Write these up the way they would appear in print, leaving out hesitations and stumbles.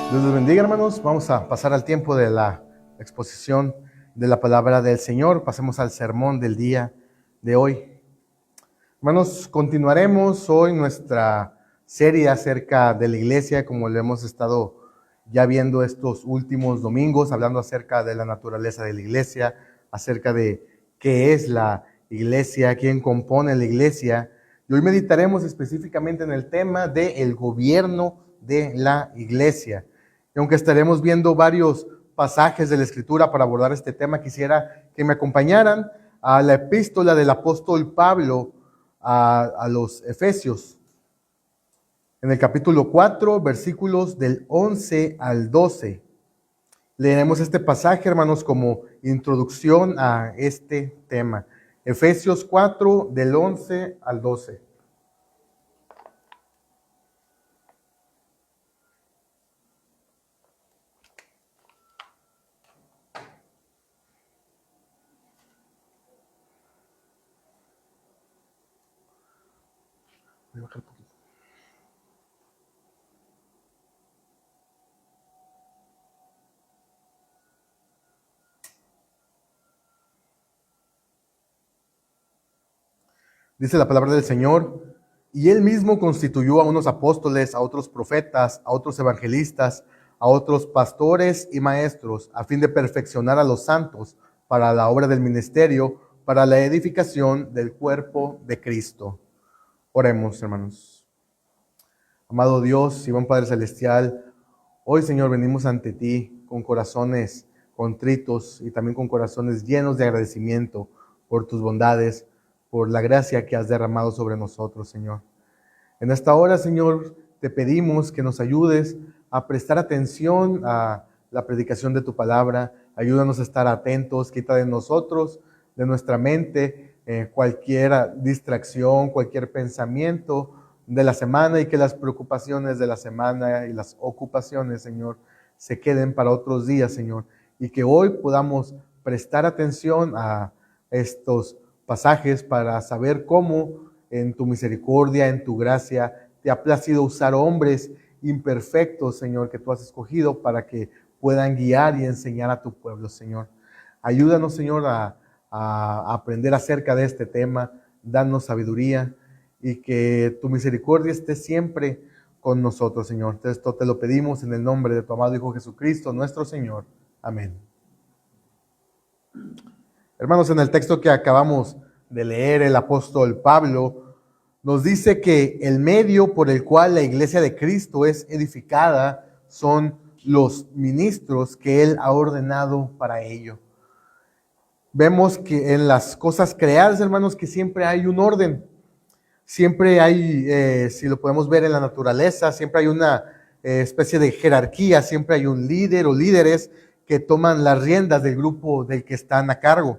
Dios les bendiga, hermanos. Vamos a pasar al tiempo de la exposición de la palabra del Señor. Pasemos al sermón del día de hoy. Hermanos, continuaremos hoy nuestra serie acerca de la iglesia, como lo hemos estado ya viendo estos últimos domingos, hablando acerca de la naturaleza de la iglesia, acerca de qué es la iglesia, quién compone la iglesia. Y hoy meditaremos específicamente en el tema del gobierno de la iglesia. Y aunque estaremos viendo varios pasajes de la Escritura para abordar este tema, quisiera que me acompañaran a la epístola del apóstol Pablo a los Efesios, en el capítulo 4, versículos del 11 al 12. Leeremos este pasaje, hermanos, como introducción a este tema. Efesios 4, del 11 al 12. Voy a bajar un poquito. Dice la palabra del Señor: y él mismo constituyó a unos apóstoles, a otros profetas, a otros evangelistas, a otros pastores y maestros, a fin de perfeccionar a los santos para la obra del ministerio, para la edificación del cuerpo de Cristo. Oremos, hermanos. Amado Dios y buen Padre Celestial, hoy, Señor, venimos ante ti con corazones contritos y también con corazones llenos de agradecimiento por tus bondades, por la gracia que has derramado sobre nosotros, Señor. En esta hora, Señor, te pedimos que nos ayudes a prestar atención a la predicación de tu palabra. Ayúdanos a estar atentos, quita de nosotros, de nuestra mente, cualquier distracción, cualquier pensamiento de la semana, y que las preocupaciones de la semana y las ocupaciones, Señor, se queden para otros días, Señor, y que hoy podamos prestar atención a estos pasajes para saber cómo en tu misericordia, en tu gracia, te ha placido usar hombres imperfectos, Señor, que tú has escogido para que puedan guiar y enseñar a tu pueblo, Señor. Ayúdanos, Señor, a aprender acerca de este tema, danos sabiduría y que tu misericordia esté siempre con nosotros, Señor. Esto te lo pedimos en el nombre de tu amado Hijo Jesucristo, nuestro Señor. Amén. Hermanos, en el texto que acabamos de leer, el apóstol Pablo nos dice que el medio por el cual la iglesia de Cristo es edificada son los ministros que Él ha ordenado para ello. Vemos que en las cosas creadas, hermanos, que siempre hay un orden. Siempre hay, si lo podemos ver en la naturaleza, siempre hay una especie de jerarquía, siempre hay un líder o líderes que toman las riendas del grupo del que están a cargo.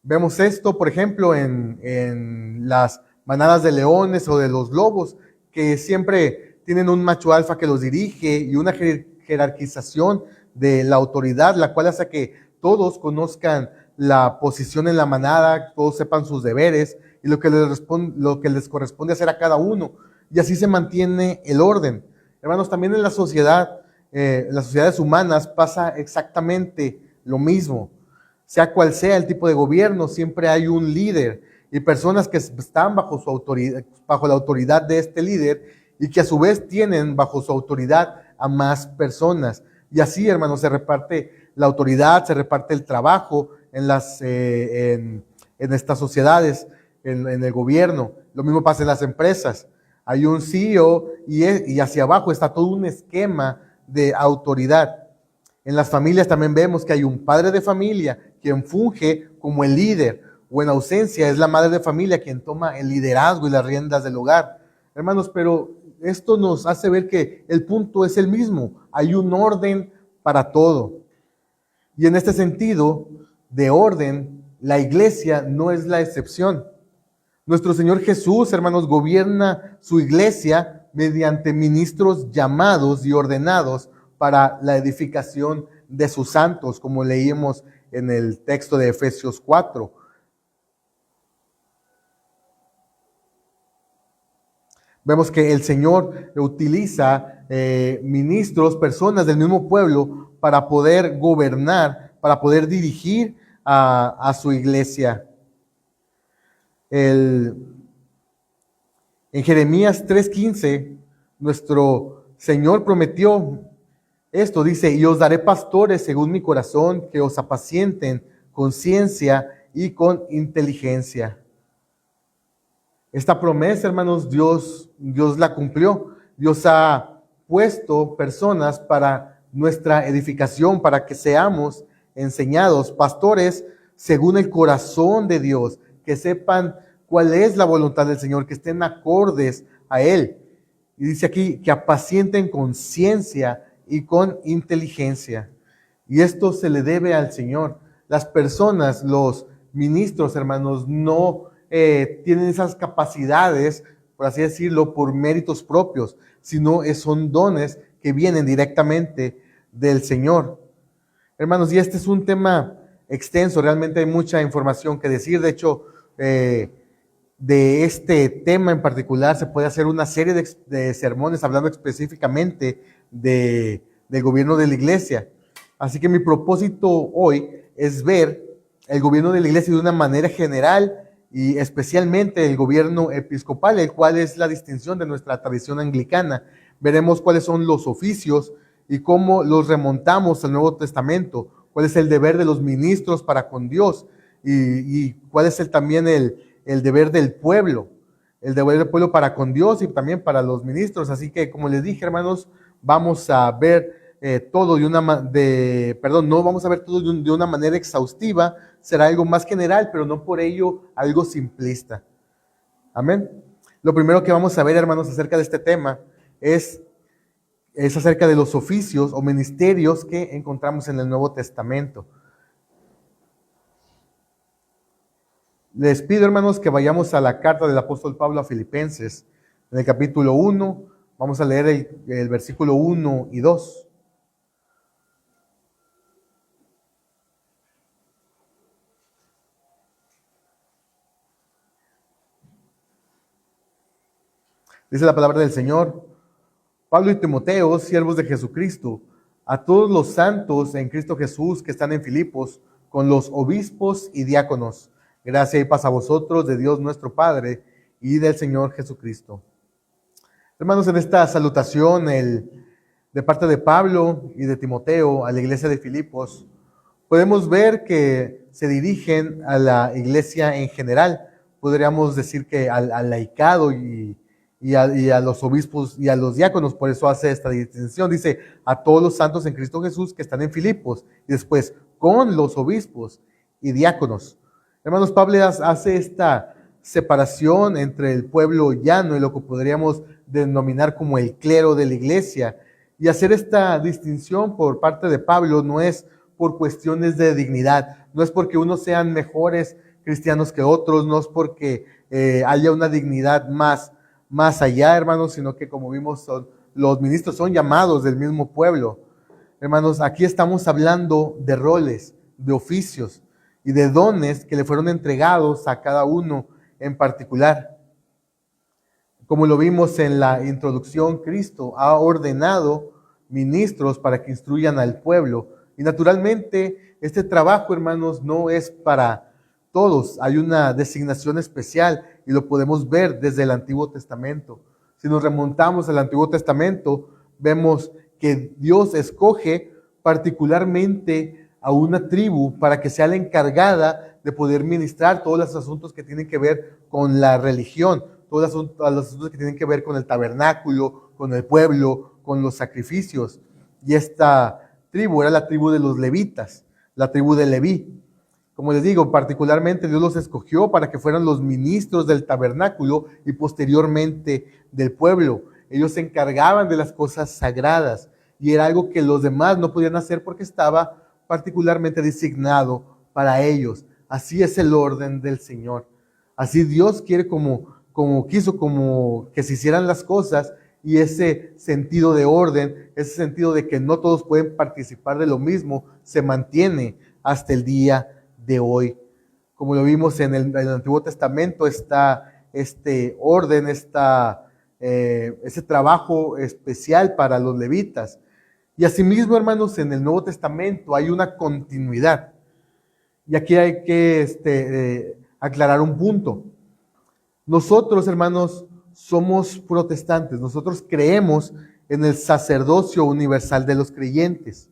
Vemos esto, por ejemplo, en las manadas de leones o de los lobos, que siempre tienen un macho alfa que los dirige y una jerarquización de la autoridad, la cual hace que todos conozcan la posición en la manada, todos sepan sus deberes y lo que les corresponde hacer a cada uno. Y así se mantiene el orden. Hermanos, también en la sociedad, las sociedades humanas pasa exactamente lo mismo. Sea cual sea el tipo de gobierno, siempre hay un líder y personas que están bajo su autoridad, bajo la autoridad de este líder, y que a su vez tienen bajo su autoridad a más personas. Y así, hermanos, se reparte la autoridad, se reparte el trabajo en estas sociedades, en el gobierno. Lo mismo pasa en las empresas. Hay un CEO y hacia abajo está todo un esquema de autoridad. En las familias también vemos que hay un padre de familia quien funge como el líder, o en ausencia es la madre de familia quien toma el liderazgo y las riendas del hogar. Hermanos, pero esto nos hace ver que el punto es el mismo. Hay un orden para todo. Y en este sentido de orden, la iglesia no es la excepción. Nuestro Señor Jesús, hermanos, gobierna su iglesia mediante ministros llamados y ordenados para la edificación de sus santos, como leímos en el texto de Efesios 4. Vemos que el Señor utiliza ministros, personas del mismo pueblo para poder gobernar, para poder dirigir a su iglesia. En Jeremías 3:15, nuestro Señor prometió esto, dice: y os daré pastores según mi corazón, que os apacienten con ciencia y con inteligencia. Esta promesa, hermanos, Dios la cumplió. Dios ha puesto personas para nuestra edificación, para que seamos enseñados, pastores según el corazón de Dios, que sepan cuál es la voluntad del Señor, que estén acordes a Él. Y dice aquí que apacienten con ciencia y con inteligencia. Y esto se le debe al Señor. Las personas, los ministros, hermanos, no tienen esas capacidades, por así decirlo, por méritos propios, sino son dones que vienen directamente del Señor. Hermanos, y este es un tema extenso, realmente hay mucha información que decir. De hecho, de este tema en particular se puede hacer una serie de sermones hablando específicamente del gobierno de la iglesia. Así que mi propósito hoy es ver el gobierno de la iglesia de una manera general y especialmente el gobierno episcopal, el cual es la distinción de nuestra tradición anglicana. Veremos cuáles son los oficios y cómo los remontamos al Nuevo Testamento, cuál es el deber de los ministros para con Dios y cuál es también el deber del pueblo, el deber del pueblo para con Dios y también para los ministros. Así que, como les dije, hermanos, vamos a ver todo no vamos a ver todo de una manera exhaustiva, será algo más general, pero no por ello algo simplista. Amén. Lo primero que vamos a ver, hermanos, acerca de este tema es acerca de los oficios o ministerios que encontramos en el Nuevo Testamento. Les pido, hermanos, que vayamos a la carta del apóstol Pablo a Filipenses, en el capítulo 1, vamos a leer el versículo 1 y 2. Dice la palabra del Señor: Pablo y Timoteo, siervos de Jesucristo, a todos los santos en Cristo Jesús que están en Filipos, con los obispos y diáconos, gracia y paz a vosotros de Dios nuestro Padre y del Señor Jesucristo. Hermanos, en esta salutación de parte de Pablo y de Timoteo a la iglesia de Filipos, podemos ver que se dirigen a la iglesia en general. Podríamos decir que al laicado y a los obispos y a los diáconos. Por eso hace esta distinción. Dice: a todos los santos en Cristo Jesús que están en Filipos. Y después, con los obispos y diáconos. Hermanos, Pablo hace esta separación entre el pueblo llano y lo que podríamos denominar como el clero de la iglesia. Y hacer esta distinción por parte de Pablo no es por cuestiones de dignidad, no es porque unos sean mejores cristianos que otros, no es porque haya una dignidad más allá, hermanos, sino que, como vimos, los ministros son llamados del mismo pueblo. Hermanos, aquí estamos hablando de roles, de oficios y de dones que le fueron entregados a cada uno en particular. Como lo vimos en la introducción, Cristo ha ordenado ministros para que instruyan al pueblo. Y naturalmente, este trabajo, hermanos, no es para todos. Hay una designación especial y lo podemos ver desde el Antiguo Testamento. Si nos remontamos al Antiguo Testamento, vemos que Dios escoge particularmente a una tribu para que sea la encargada de poder ministrar todos los asuntos que tienen que ver con la religión, todos los asuntos que tienen que ver con el tabernáculo, con el pueblo, con los sacrificios. Y esta tribu era la tribu de los levitas, la tribu de Leví. Como les digo, particularmente Dios los escogió para que fueran los ministros del tabernáculo y posteriormente del pueblo. Ellos se encargaban de las cosas sagradas y era algo que los demás no podían hacer porque estaba particularmente designado para ellos. Así es el orden del Señor. Así Dios quiere como quiso que se hicieran las cosas, y ese sentido de orden, ese sentido de que no todos pueden participar de lo mismo, se mantiene hasta el día de hoy. Como lo vimos en el Antiguo Testamento, está este orden, esta ese trabajo especial para los levitas. Y asimismo, hermanos, en el Nuevo Testamento hay una continuidad. Y aquí hay que aclarar un punto. Nosotros, hermanos, somos protestantes. Nosotros creemos en el sacerdocio universal de los creyentes,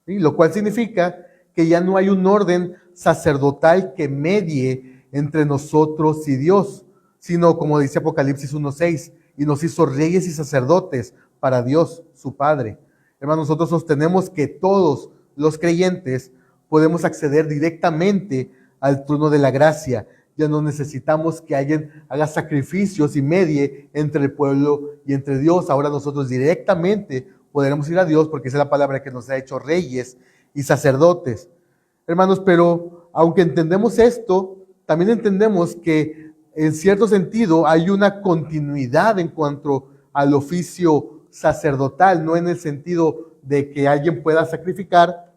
¿sí? Lo cual significa que ya no hay un orden sacerdotal que medie entre nosotros y Dios, sino, como dice Apocalipsis 1:6, y nos hizo reyes y sacerdotes para Dios, su Padre. Hermanos, nosotros sostenemos que todos los creyentes podemos acceder directamente al trono de la gracia. Ya no necesitamos que alguien haga sacrificios y medie entre el pueblo y entre Dios. Ahora nosotros directamente podremos ir a Dios porque esa es la palabra que nos ha hecho reyes y sacerdotes. Hermanos, pero aunque entendemos esto, también entendemos que en cierto sentido hay una continuidad en cuanto al oficio sacerdotal, no en el sentido de que alguien pueda sacrificar,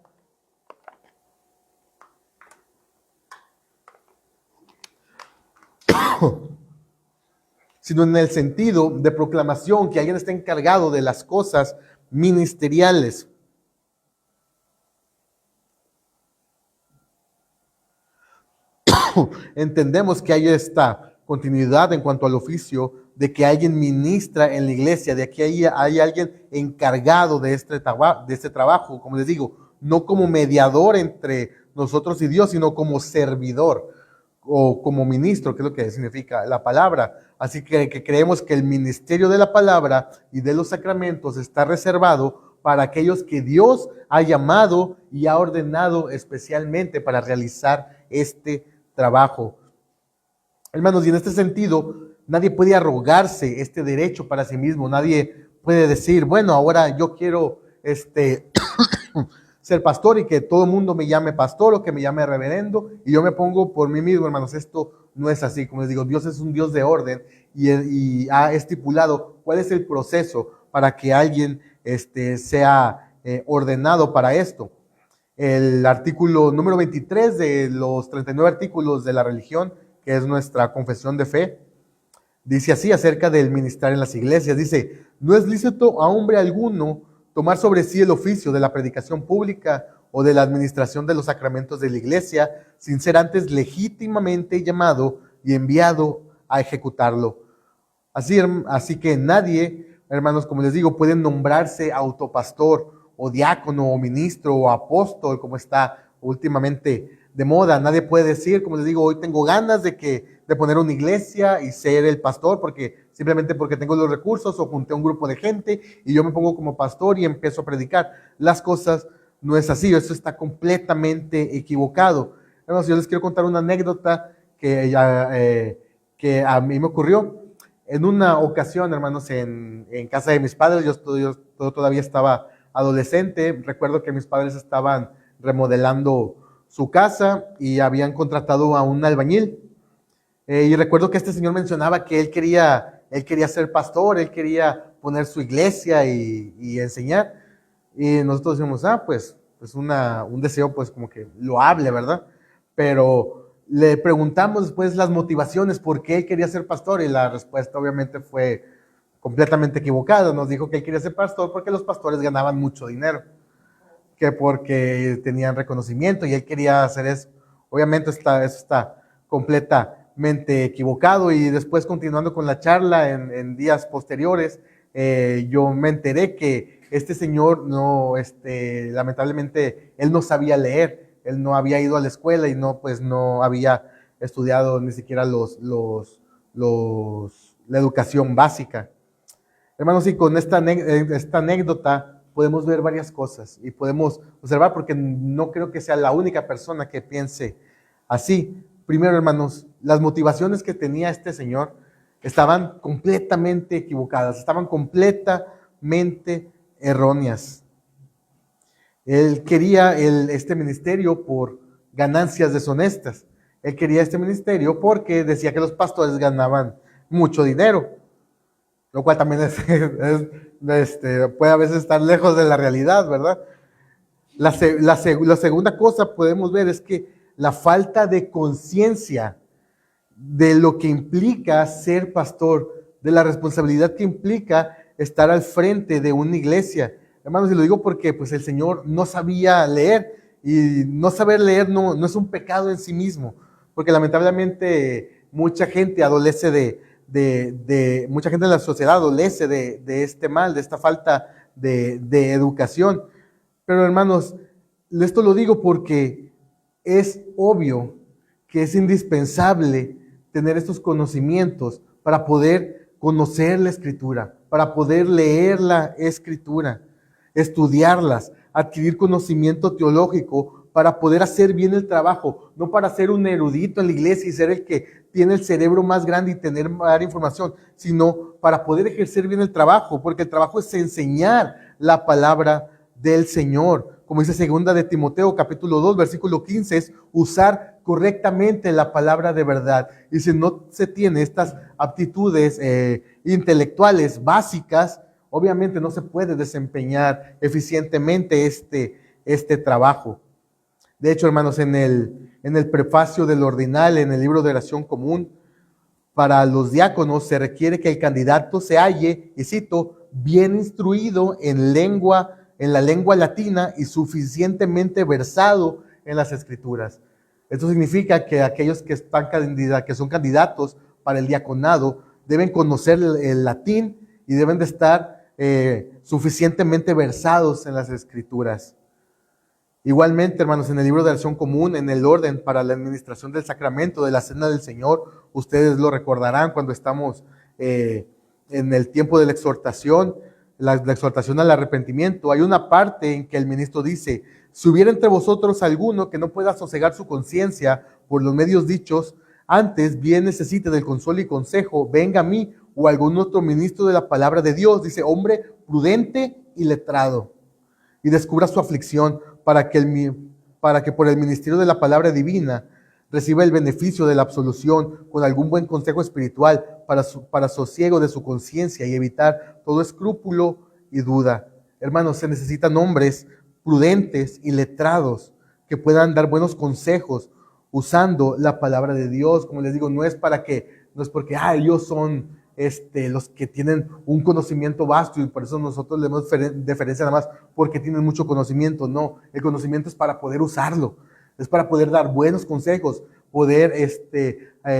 sino en el sentido de proclamación, que alguien está encargado de las cosas ministeriales. Entendemos que hay esta continuidad en cuanto al oficio, de que alguien ministra en la iglesia, de que hay alguien encargado de este trabajo, como les digo, no como mediador entre nosotros y Dios, sino como servidor o como ministro, que es lo que significa la palabra. Así que creemos que el ministerio de la palabra y de los sacramentos está reservado para aquellos que Dios ha llamado y ha ordenado especialmente para realizar este trabajo. Hermanos, y en este sentido, nadie puede arrogarse este derecho para sí mismo. Nadie puede decir, bueno, ahora yo quiero ser pastor y que todo el mundo me llame pastor o que me llame reverendo y yo me pongo por mí mismo. Hermanos, esto no es así. Como les digo, Dios es un Dios de orden y ha estipulado cuál es el proceso para que alguien sea ordenado para esto. El artículo número 23 de los 39 artículos de la religión, que es nuestra confesión de fe, dice así acerca del ministrar en las iglesias. Dice, no es lícito a hombre alguno tomar sobre sí el oficio de la predicación pública o de la administración de los sacramentos de la iglesia, sin ser antes legítimamente llamado y enviado a ejecutarlo. Así que nadie, hermanos, como les digo, puede nombrarse autopastor o diácono o ministro o apóstol, como está últimamente de moda. Nadie puede decir, como les digo, hoy tengo ganas de poner una iglesia y ser el pastor simplemente porque tengo los recursos o junté un grupo de gente y yo me pongo como pastor y empiezo a predicar. Las cosas no es así, eso está completamente equivocado. Hermanos, yo les quiero contar una anécdota que a mí me ocurrió. En una ocasión, hermanos, en casa de mis padres, yo todavía estaba adolescente. Recuerdo que mis padres estaban remodelando su casa y habían contratado a un albañil. Y recuerdo que este señor mencionaba que él quería ser pastor, él quería poner su iglesia y enseñar. Y nosotros decimos, pues un deseo pues como que loable, ¿verdad? Pero le preguntamos después las motivaciones por qué él quería ser pastor y la respuesta obviamente fue completamente equivocada. Nos dijo que él quería ser pastor porque los pastores ganaban mucho dinero, que porque tenían reconocimiento y él quería hacer eso. Obviamente eso está completamente equivocado. Y después, continuando con la charla en días posteriores, yo me enteré que este señor lamentablemente, él no sabía leer, él no había ido a la escuela y no había estudiado ni siquiera la educación básica. Hermanos, y con esta anécdota podemos ver varias cosas y podemos observar, porque no creo que sea la única persona que piense así. Primero, hermanos, las motivaciones que tenía este señor estaban completamente equivocadas, estaban completamente erróneas. Él quería este ministerio por ganancias deshonestas. Él quería este ministerio porque decía que los pastores ganaban mucho dinero, lo cual también puede a veces estar lejos de la realidad, ¿verdad? La segunda cosa podemos ver es que la falta de conciencia de lo que implica ser pastor de la responsabilidad que implica estar al frente de una iglesia. Hermanos, y lo digo porque pues, el Señor no sabía leer, y no saber leer no es un pecado en sí mismo, porque lamentablemente mucha gente adolece mucha gente en la sociedad adolece de este mal, de esta falta de educación. Pero hermanos, esto lo digo porque es obvio que es indispensable tener estos conocimientos para poder conocer la Escritura, para poder leer la Escritura, estudiarlas, adquirir conocimiento teológico para poder hacer bien el trabajo, no para ser un erudito en la iglesia y ser el que tiene el cerebro más grande y tener más información, sino para poder ejercer bien el trabajo, porque el trabajo es enseñar la palabra del Señor. Como dice segunda de Timoteo, capítulo 2, versículo 15, es usar correctamente la palabra de verdad. Y si no se tiene estas aptitudes intelectuales básicas, obviamente no se puede desempeñar eficientemente este trabajo. De hecho, hermanos, en el prefacio del ordinal, en el libro de oración común, para los diáconos se requiere que el candidato se halle, y cito, bien instruido en la lengua latina y suficientemente versado en las escrituras. Esto significa que aquellos que son candidatos para el diaconado deben conocer el latín y deben de estar suficientemente versados en las escrituras. Igualmente, hermanos, en el libro de oración común, en el orden para la administración del sacramento de la Cena del Señor, ustedes lo recordarán cuando estamos en el tiempo de la exhortación al arrepentimiento. Hay una parte en que el ministro dice: si hubiera entre vosotros alguno que no pueda sosegar su conciencia por los medios dichos, antes bien necesite del consuelo y consejo, venga a mí o algún otro ministro de la palabra de Dios, dice, hombre prudente y letrado, y descubra su aflicción, para que por el ministerio de la palabra divina reciba el beneficio de la absolución con algún buen consejo espiritual para sosiego de su conciencia y evitar todo escrúpulo y duda. Hermanos, se necesitan hombres prudentes y letrados que puedan dar buenos consejos usando la palabra de Dios. Como les digo, no es porque ellos son los que tienen un conocimiento vasto y por eso nosotros le damos deferencia nada más porque tienen mucho conocimiento. No, el conocimiento es para poder usarlo, es para poder dar buenos consejos, poder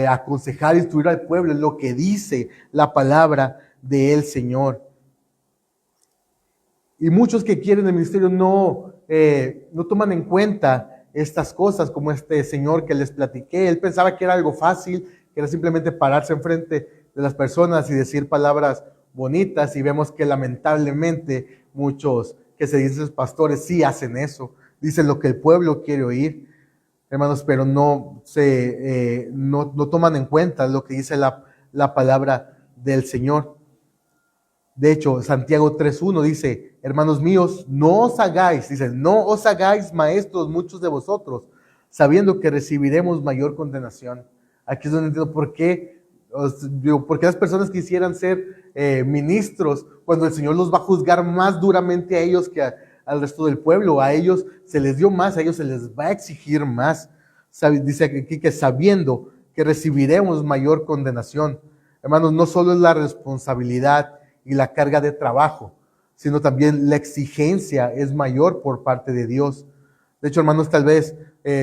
aconsejar, instruir al pueblo en lo que dice la palabra del Señor. Y muchos que quieren el ministerio no toman en cuenta estas cosas, como este señor que les platiqué. Él pensaba que era algo fácil, que era simplemente pararse enfrente de las personas y decir palabras bonitas, y vemos que lamentablemente muchos que se dicen pastores sí hacen eso, dicen lo que el pueblo quiere oír, hermanos, pero no toman en cuenta lo que dice la palabra del Señor. De hecho, Santiago 3:1 dice: hermanos míos, no os hagáis maestros muchos de vosotros, sabiendo que recibiremos mayor condenación. Aquí es donde entiendo por qué las personas quisieran ser ministros cuando el Señor los va a juzgar más duramente a ellos que al resto del pueblo. A ellos se les dio más, a ellos se les va a exigir más. Dice aquí que sabiendo que recibiremos mayor condenación. Hermanos, no solo es la responsabilidad y la carga de trabajo, sino también la exigencia es mayor por parte de Dios. De hecho, hermanos, tal vez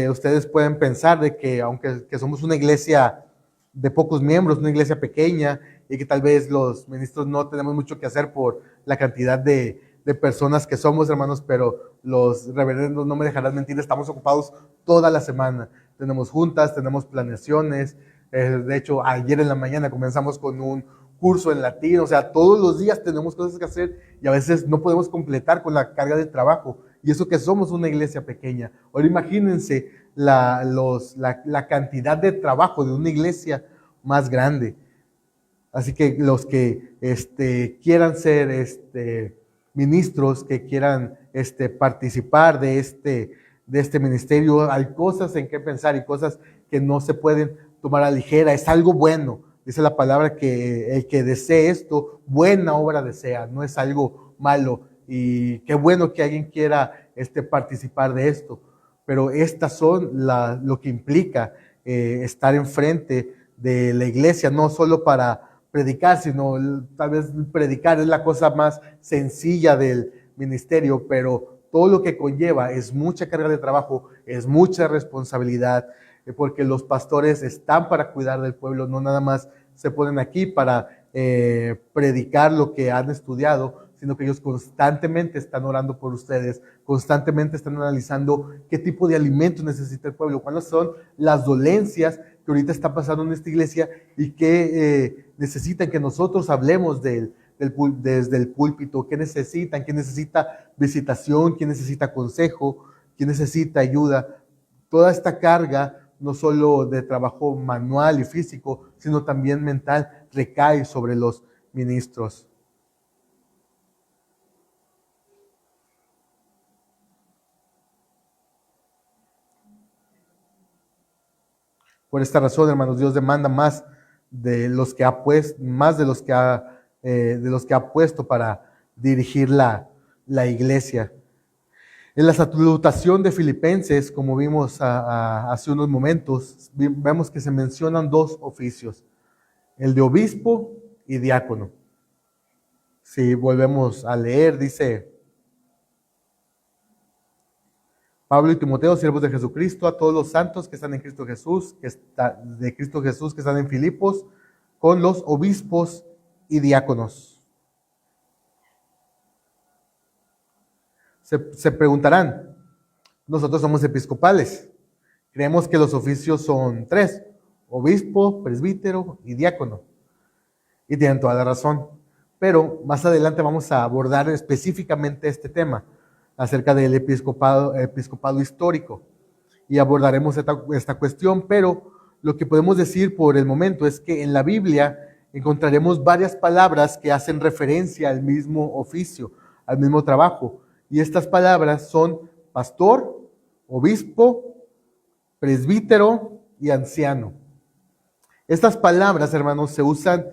ustedes pueden pensar de que aunque somos una iglesia de pocos miembros, una iglesia pequeña, y que tal vez los ministros no tenemos mucho que hacer por la cantidad de personas que somos, hermanos, pero los reverendos no me dejarán mentir, estamos ocupados toda la semana. Tenemos juntas, tenemos planeaciones. De hecho, ayer en la mañana comenzamos con un curso en latín. O sea, todos los días tenemos cosas que hacer y a veces no podemos completar con la carga de trabajo. Y eso que somos una iglesia pequeña. Ahora imagínense la cantidad de trabajo de una iglesia más grande. Así que los que quieran ser ministros, que quieran participar de este ministerio, hay cosas en que pensar y cosas que no se pueden tomar a la ligera. Es algo bueno. Dice la palabra que el que desee esto, buena obra desea, no es algo malo. Y qué bueno que alguien quiera participar de esto. Pero estas son lo que implica estar enfrente de la iglesia, no solo para predicar, sino tal vez predicar es la cosa más sencilla del ministerio, pero todo lo que conlleva es mucha carga de trabajo, es mucha responsabilidad, porque los pastores están para cuidar del pueblo, no nada más se ponen aquí para predicar lo que han estudiado, sino que ellos constantemente están orando por ustedes, constantemente están analizando qué tipo de alimentos necesita el pueblo, cuáles son las dolencias que ahorita está pasando en esta iglesia y que necesitan que nosotros hablemos desde el púlpito, qué necesitan, quién necesita visitación, quién necesita consejo, quién necesita ayuda. Toda esta carga, no solo de trabajo manual y físico, sino también mental, recae sobre los ministros. Por esta razón, hermanos, Dios demanda más de los que ha puesto, más de los que ha puesto para dirigir la iglesia. En la salutación de Filipenses, como vimos hace unos momentos, vemos que se mencionan dos oficios, el de obispo y diácono. Si volvemos a leer, dice Pablo y Timoteo, siervos de Jesucristo, a todos los santos que están en Cristo Jesús, que están en Filipos, con los obispos y diáconos. Se preguntarán, nosotros somos episcopales, creemos que los oficios son tres, obispo, presbítero y diácono. Y tienen toda la razón. Pero más adelante vamos a abordar específicamente este tema acerca del episcopado histórico y abordaremos esta cuestión, pero lo que podemos decir por el momento es que en la Biblia encontraremos varias palabras que hacen referencia al mismo oficio, al mismo trabajo, y estas palabras son pastor, obispo, presbítero y anciano. Estas palabras, hermanos, se usan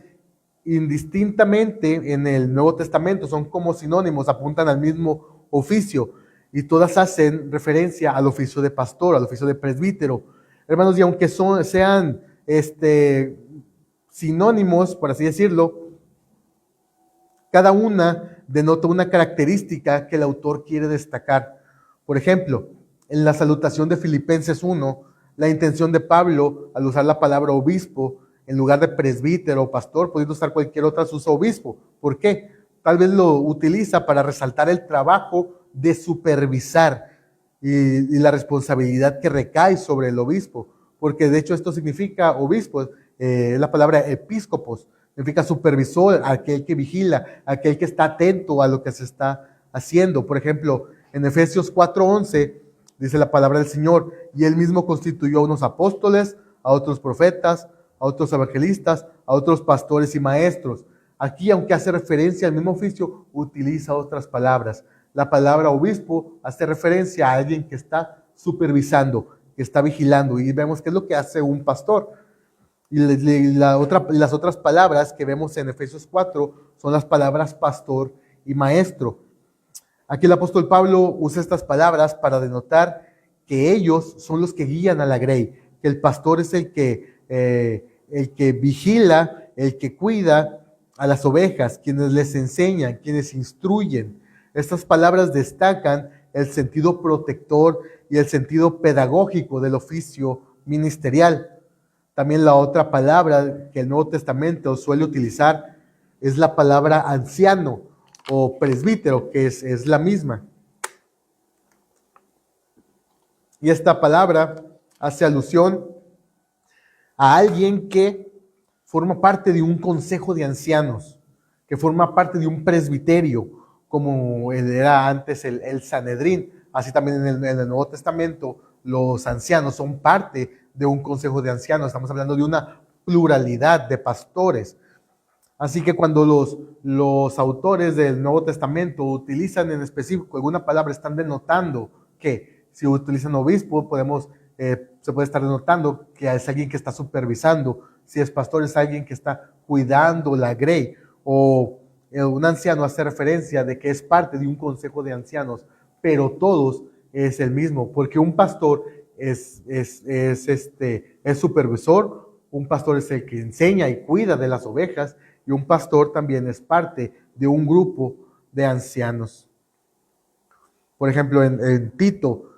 indistintamente en el Nuevo Testamento, son como sinónimos, apuntan al mismo oficio y todas hacen referencia al oficio de pastor, al oficio de presbítero. Hermanos, y aunque sean sinónimos, por así decirlo, cada una denota una característica que el autor quiere destacar. Por ejemplo, en la salutación de Filipenses 1, la intención de Pablo, al usar la palabra obispo, en lugar de presbítero o pastor, pudiendo usar cualquier otra, usa obispo. ¿Por qué? Tal vez lo utiliza para resaltar el trabajo de supervisar y la responsabilidad que recae sobre el obispo, porque de hecho esto significa obispo, la palabra episcopos, significa supervisor, aquel que vigila, aquel que está atento a lo que se está haciendo. Por ejemplo, en Efesios 4:11 dice la palabra del Señor, y él mismo constituyó a unos apóstoles, a otros profetas, a otros evangelistas, a otros pastores y maestros. Aquí, aunque hace referencia al mismo oficio, utiliza otras palabras. La palabra obispo hace referencia a alguien que está supervisando, que está vigilando, y vemos qué es lo que hace un pastor. Y las otras palabras que vemos en Efesios 4 son las palabras pastor y maestro. Aquí el apóstol Pablo usa estas palabras para denotar que ellos son los que guían a la grey, que el pastor es el que vigila, el que cuida a las ovejas, quienes les enseñan, quienes instruyen. Estas palabras destacan el sentido protector y el sentido pedagógico del oficio ministerial. También la otra palabra que el Nuevo Testamento suele utilizar es la palabra anciano o presbítero, que es la misma. Y esta palabra hace alusión a alguien que forma parte de un consejo de ancianos, que forma parte de un presbiterio, como era antes el Sanedrín. Así también en el Nuevo Testamento los ancianos son parte de un consejo de ancianos. Estamos hablando de una pluralidad de pastores. Así que cuando los autores del Nuevo Testamento utilizan en específico alguna palabra, están denotando que si utilizan obispo, se puede estar denotando que es alguien que está supervisando. Si es pastor, es alguien que está cuidando la grey. O un anciano hace referencia de que es parte de un consejo de ancianos, pero todos es el mismo, porque un pastor es supervisor, un pastor es el que enseña y cuida de las ovejas, y un pastor también es parte de un grupo de ancianos. Por ejemplo, en Tito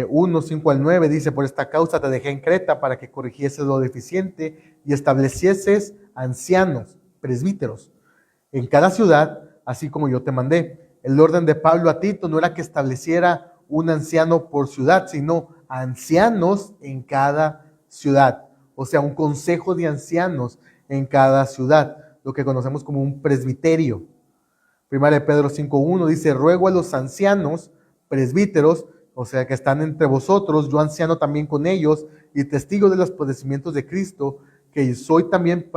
1, 5 al 9 dice: por esta causa te dejé en Creta para que corrigieses lo deficiente y establecieses ancianos, presbíteros, en cada ciudad, así como yo te mandé. El orden de Pablo a Tito no era que estableciera un anciano por ciudad, sino ancianos en cada ciudad. O sea, un consejo de ancianos en cada ciudad, lo que conocemos como un presbiterio. Primera de Pedro 5:1 dice: ruego a los ancianos, presbíteros, o sea, que están entre vosotros, yo anciano también con ellos, y testigo de los padecimientos de Cristo, que soy también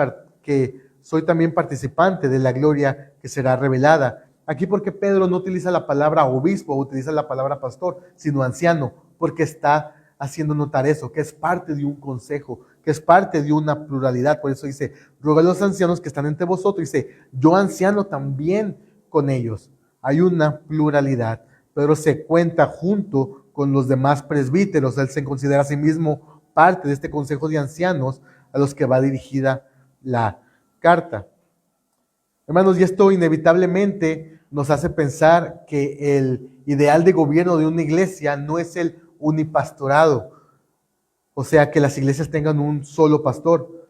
participante de la gloria que será revelada. Aquí, porque Pedro no utiliza la palabra obispo, utiliza la palabra pastor, sino anciano, porque está haciendo notar eso, que es parte de un consejo, que es parte de una pluralidad. Por eso dice: ruego a los ancianos que están entre vosotros, dice, yo anciano también con ellos. Hay una pluralidad. Pedro se cuenta junto con los demás presbíteros. Él se considera a sí mismo parte de este consejo de ancianos a los que va dirigida la carta. Hermanos, y esto inevitablemente nos hace pensar que el ideal de gobierno de una iglesia no es el unipastorado, o sea, que las iglesias tengan un solo pastor,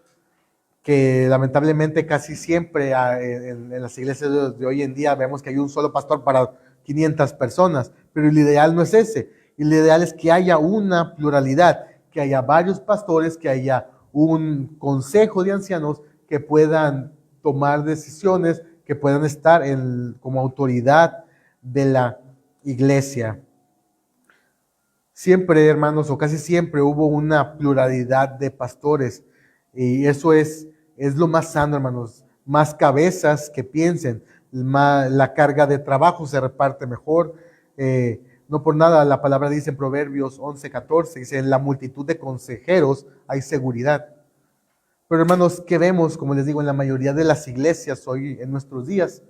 que lamentablemente casi siempre en las iglesias de hoy en día vemos que hay un solo pastor para 500 personas, pero el ideal no es ese. El ideal es que haya una pluralidad, que haya varios pastores, que haya un consejo de ancianos que puedan tomar decisiones, que puedan estar como autoridad de la iglesia. Siempre, hermanos, o casi siempre hubo una pluralidad de pastores, y eso es lo más sano, hermanos. Más cabezas que piensen, la carga de trabajo se reparte mejor. No por nada la palabra dice en Proverbios 11:14, dice: en la multitud de consejeros hay seguridad. Pero, hermanos, ¿qué vemos? Como les digo, en la mayoría de las iglesias hoy en nuestros días,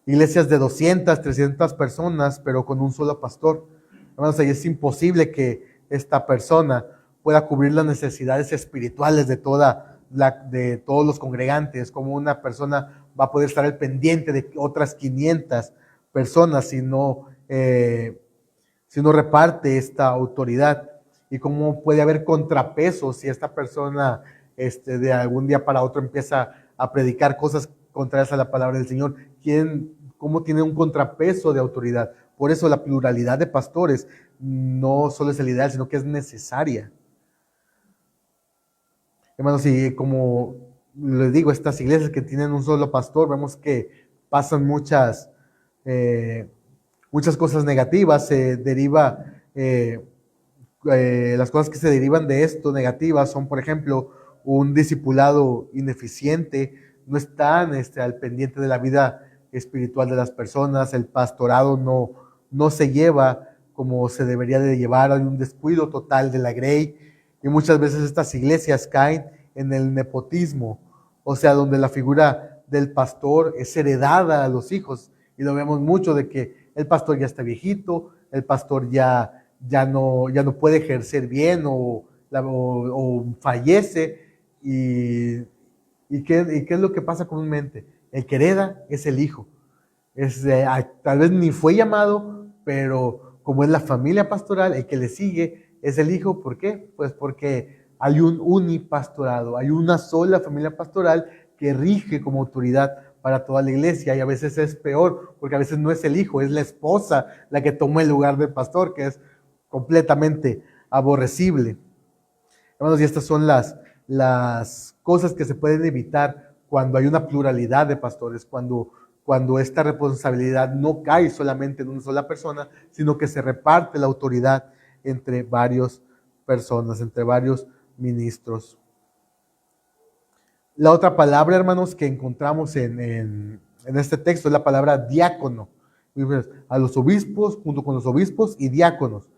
iglesias de 200, 300 personas, pero con un solo pastor. Hermanos, ahí es imposible que esta persona pueda cubrir las necesidades espirituales de todos los congregantes. Como una persona va a poder estar al pendiente de otras 500 personas si no reparte esta autoridad. Y cómo puede haber contrapesos si esta persona de algún día para otro empieza a predicar cosas contrarias a la palabra del Señor. ¿Cómo tiene un contrapeso de autoridad? Por eso la pluralidad de pastores no solo es el ideal, sino que es necesaria. Hermanos, y como les digo, estas iglesias que tienen un solo pastor, vemos que pasan muchas cosas negativas. Las cosas que se derivan de esto negativas son, por ejemplo, un discipulado ineficiente, no están al pendiente de la vida espiritual de las personas, el pastorado no se lleva como se debería de llevar, hay un descuido total de la grey, y muchas veces estas iglesias caen en el nepotismo, o sea, donde la figura del pastor es heredada a los hijos, y lo vemos mucho de que el pastor ya está viejito, el pastor ya no puede ejercer bien o fallece, y ¿qué es lo que pasa comúnmente? El que hereda es el hijo. Tal vez ni fue llamado, pero como es la familia pastoral, el que le sigue es el hijo. ¿Por qué? Pues porque hay un unipastorado, hay una sola familia pastoral que rige como autoridad para toda la iglesia, y a veces es peor, porque a veces no es el hijo, es la esposa la que toma el lugar del pastor, que es completamente aborrecible. Hermanos, y estas son las cosas que se pueden evitar cuando hay una pluralidad de pastores, cuando esta responsabilidad no cae solamente en una sola persona, sino que se reparte la autoridad entre varias personas, entre varios ministros. La otra palabra, hermanos, que encontramos en este texto es la palabra diácono. A los obispos, junto con los obispos y diáconos.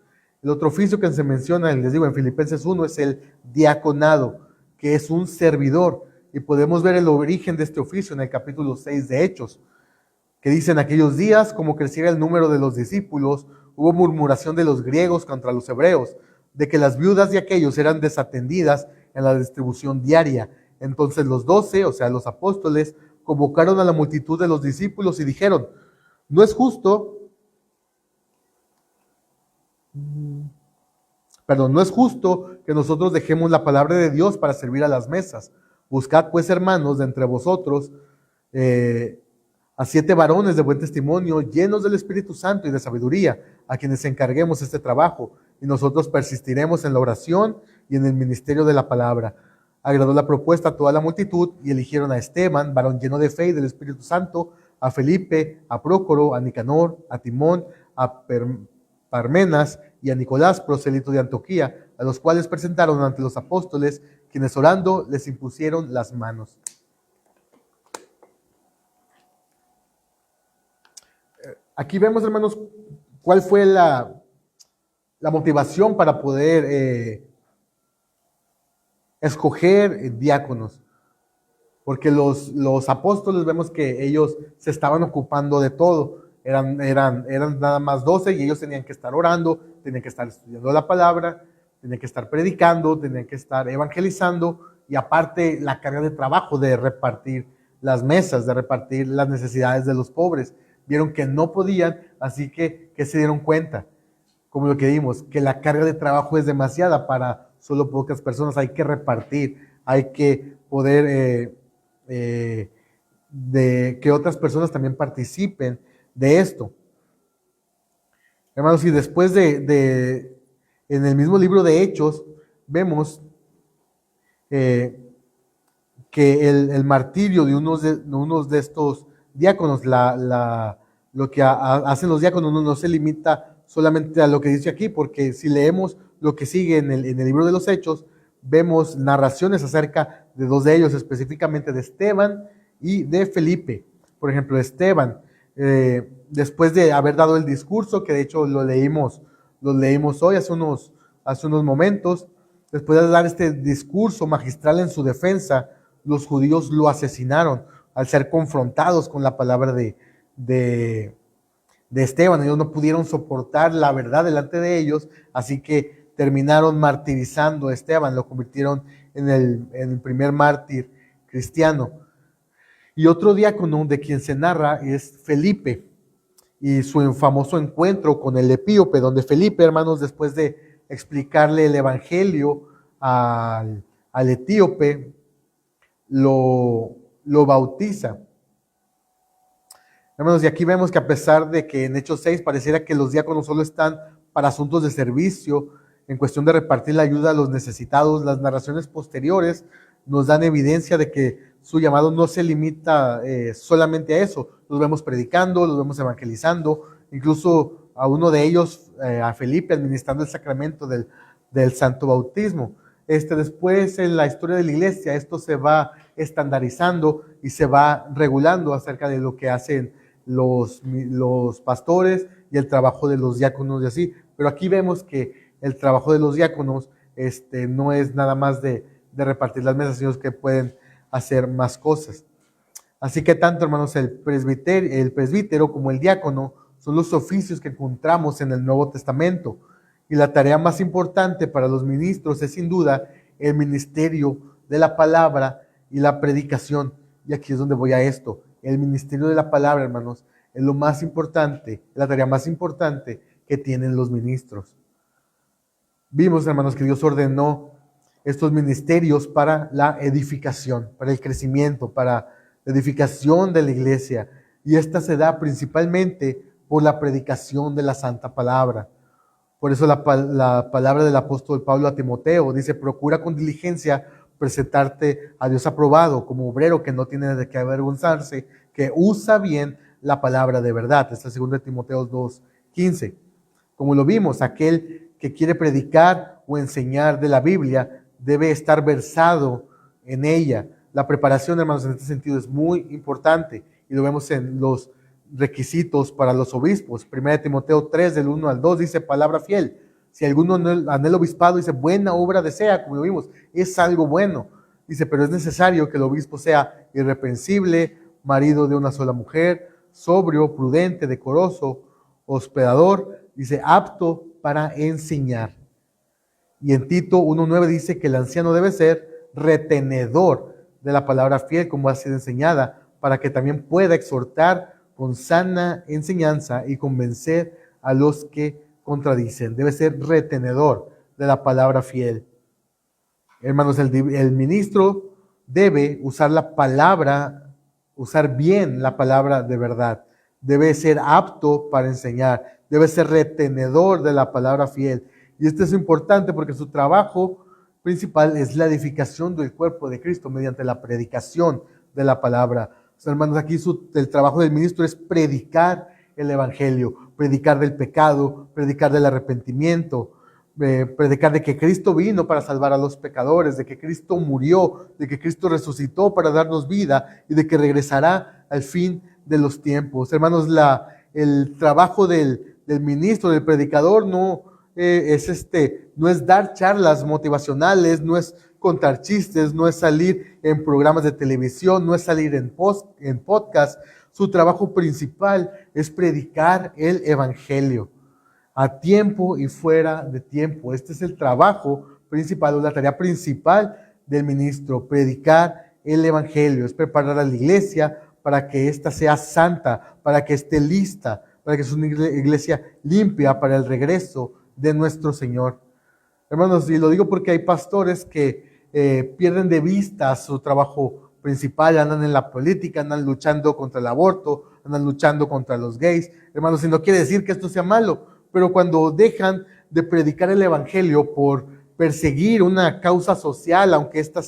El otro oficio que se menciona, les digo, en Filipenses 1 es el diaconado, que es un servidor. Y podemos ver el origen de este oficio en el capítulo 6 de Hechos, que dice: en aquellos días, como creciera el número de los discípulos, hubo murmuración de los griegos contra los hebreos, de que las viudas de aquellos eran desatendidas en la distribución diaria. Entonces los 12, o sea, los apóstoles, convocaron a la multitud de los discípulos y dijeron, no es justo, no es justo que nosotros dejemos la palabra de Dios para servir a las mesas. Buscad pues, hermanos, de entre vosotros a 7 varones de buen testimonio, llenos del Espíritu Santo y de sabiduría, a quienes encarguemos este trabajo, y nosotros persistiremos en la oración y en el ministerio de la palabra. Agradó la propuesta a toda la multitud, y eligieron a Esteban, varón lleno de fe y del Espíritu Santo, a Felipe, a Prócoro, a Nicanor, a Timón, a Parmenas y a Nicolás, prosélito de Antioquía, a los cuales presentaron ante los apóstoles, quienes orando les impusieron las manos. Aquí vemos, hermanos, cuál fue la motivación para poder escoger diáconos. Porque los apóstoles vemos que ellos se estaban ocupando de todo. Eran nada más 12 y ellos tenían que estar orando, tenían que estar estudiando la palabra, tenían que estar predicando, tenían que estar evangelizando y aparte la carga de trabajo de repartir las mesas, de repartir las necesidades de los pobres. Vieron que no podían, así que se dieron cuenta, como lo que vimos, que la carga de trabajo es demasiada para solo pocas personas. Hay que repartir, hay que poder de que otras personas también participen de esto. Hermanos, y después en el mismo libro de Hechos, vemos que el martirio de unos de estos diáconos, lo que hacen los diáconos no se limita solamente a lo que dice aquí, porque si leemos lo que sigue en el libro de los Hechos, vemos narraciones acerca de 2 de ellos, específicamente de Esteban y de Felipe. Por ejemplo, Esteban, después de haber dado el discurso, que de hecho lo leímos hoy, hace unos momentos, después de dar este discurso magistral en su defensa, los judíos lo asesinaron al ser confrontados con la palabra de Esteban. Ellos no pudieron soportar la verdad delante de ellos, así que terminaron martirizando a Esteban, lo convirtieron en el primer mártir cristiano. Y otro diácono de quien se narra es Felipe y su famoso encuentro con el etíope, donde Felipe, hermanos, después de explicarle el evangelio al etíope, lo bautiza. Hermanos, y aquí vemos que a pesar de que en Hechos 6 pareciera que los diáconos solo están para asuntos de servicio, en cuestión de repartir la ayuda a los necesitados, las narraciones posteriores nos dan evidencia de que su llamado no se limita solamente a eso. Los vemos predicando, los vemos evangelizando, incluso a uno de ellos, a Felipe, administrando el sacramento del santo bautismo. Después en la historia de la iglesia esto se va estandarizando y se va regulando acerca de lo que hacen los pastores y el trabajo de los diáconos y así. Pero aquí vemos que el trabajo de los diáconos no es nada más de repartir las mesas, sino que pueden hacer más cosas. Así que tanto, hermanos, el presbítero como el diácono son los oficios que encontramos en el Nuevo Testamento. Y la tarea más importante para los ministros es sin duda el ministerio de la palabra y la predicación. Y aquí es donde voy a esto. El ministerio de la palabra, hermanos, es lo más importante, la tarea más importante que tienen los ministros. Vimos, hermanos, que Dios ordenó estos ministerios para la edificación, para el crecimiento, para la edificación de la iglesia. Y esta se da principalmente por la predicación de la santa palabra. Por eso la palabra del apóstol Pablo a Timoteo dice: procura con diligencia presentarte a Dios aprobado, como obrero que no tiene de qué avergonzarse, que usa bien la palabra de verdad. Esta es 2 Timoteo 2:15. Como lo vimos, aquel que quiere predicar o enseñar de la Biblia debe estar versado en ella. La preparación, hermanos, en este sentido es muy importante y lo vemos en los requisitos para los obispos. 1 Timoteo 3, del 1 al 2, dice: palabra fiel. Si alguno anhela obispado, dice: buena obra desea, como lo vimos, es algo bueno. Dice: pero es necesario que el obispo sea irreprensible, marido de una sola mujer, sobrio, prudente, decoroso, hospedador, dice, apto para enseñar. Y en Tito 1:9 dice que el anciano debe ser retenedor de la palabra fiel, como ha sido enseñada, para que también pueda exhortar con sana enseñanza y convencer a los que contradicen. Debe ser retenedor de la palabra fiel. Hermanos, el ministro debe usar la palabra, usar bien la palabra de verdad. Debe ser apto para enseñar. Debe ser retenedor de la palabra fiel. Y esto es importante porque su trabajo principal es la edificación del cuerpo de Cristo mediante la predicación de la palabra. Hermanos, aquí el trabajo del ministro es predicar el evangelio, predicar del pecado, predicar del arrepentimiento, predicar de que Cristo vino para salvar a los pecadores, de que Cristo murió, de que Cristo resucitó para darnos vida y de que regresará al fin de los tiempos. Hermanos, el trabajo del ministro, del predicador, no es dar charlas motivacionales, no es contar chistes, no es salir en programas de televisión, no es salir en podcast. Su trabajo principal es predicar el evangelio a tiempo y fuera de tiempo. Este es el trabajo principal o la tarea principal del ministro, predicar el evangelio, es preparar a la iglesia para que ésta sea santa, para que esté lista, para que sea una iglesia limpia para el regreso de nuestro Señor. Hermanos, y lo digo porque hay pastores que pierden de vista su trabajo principal, andan en la política, andan luchando contra el aborto, andan luchando contra los gays. Hermanos, y no quiere decir que esto sea malo, pero cuando dejan de predicar el evangelio por perseguir una causa social, aunque ésta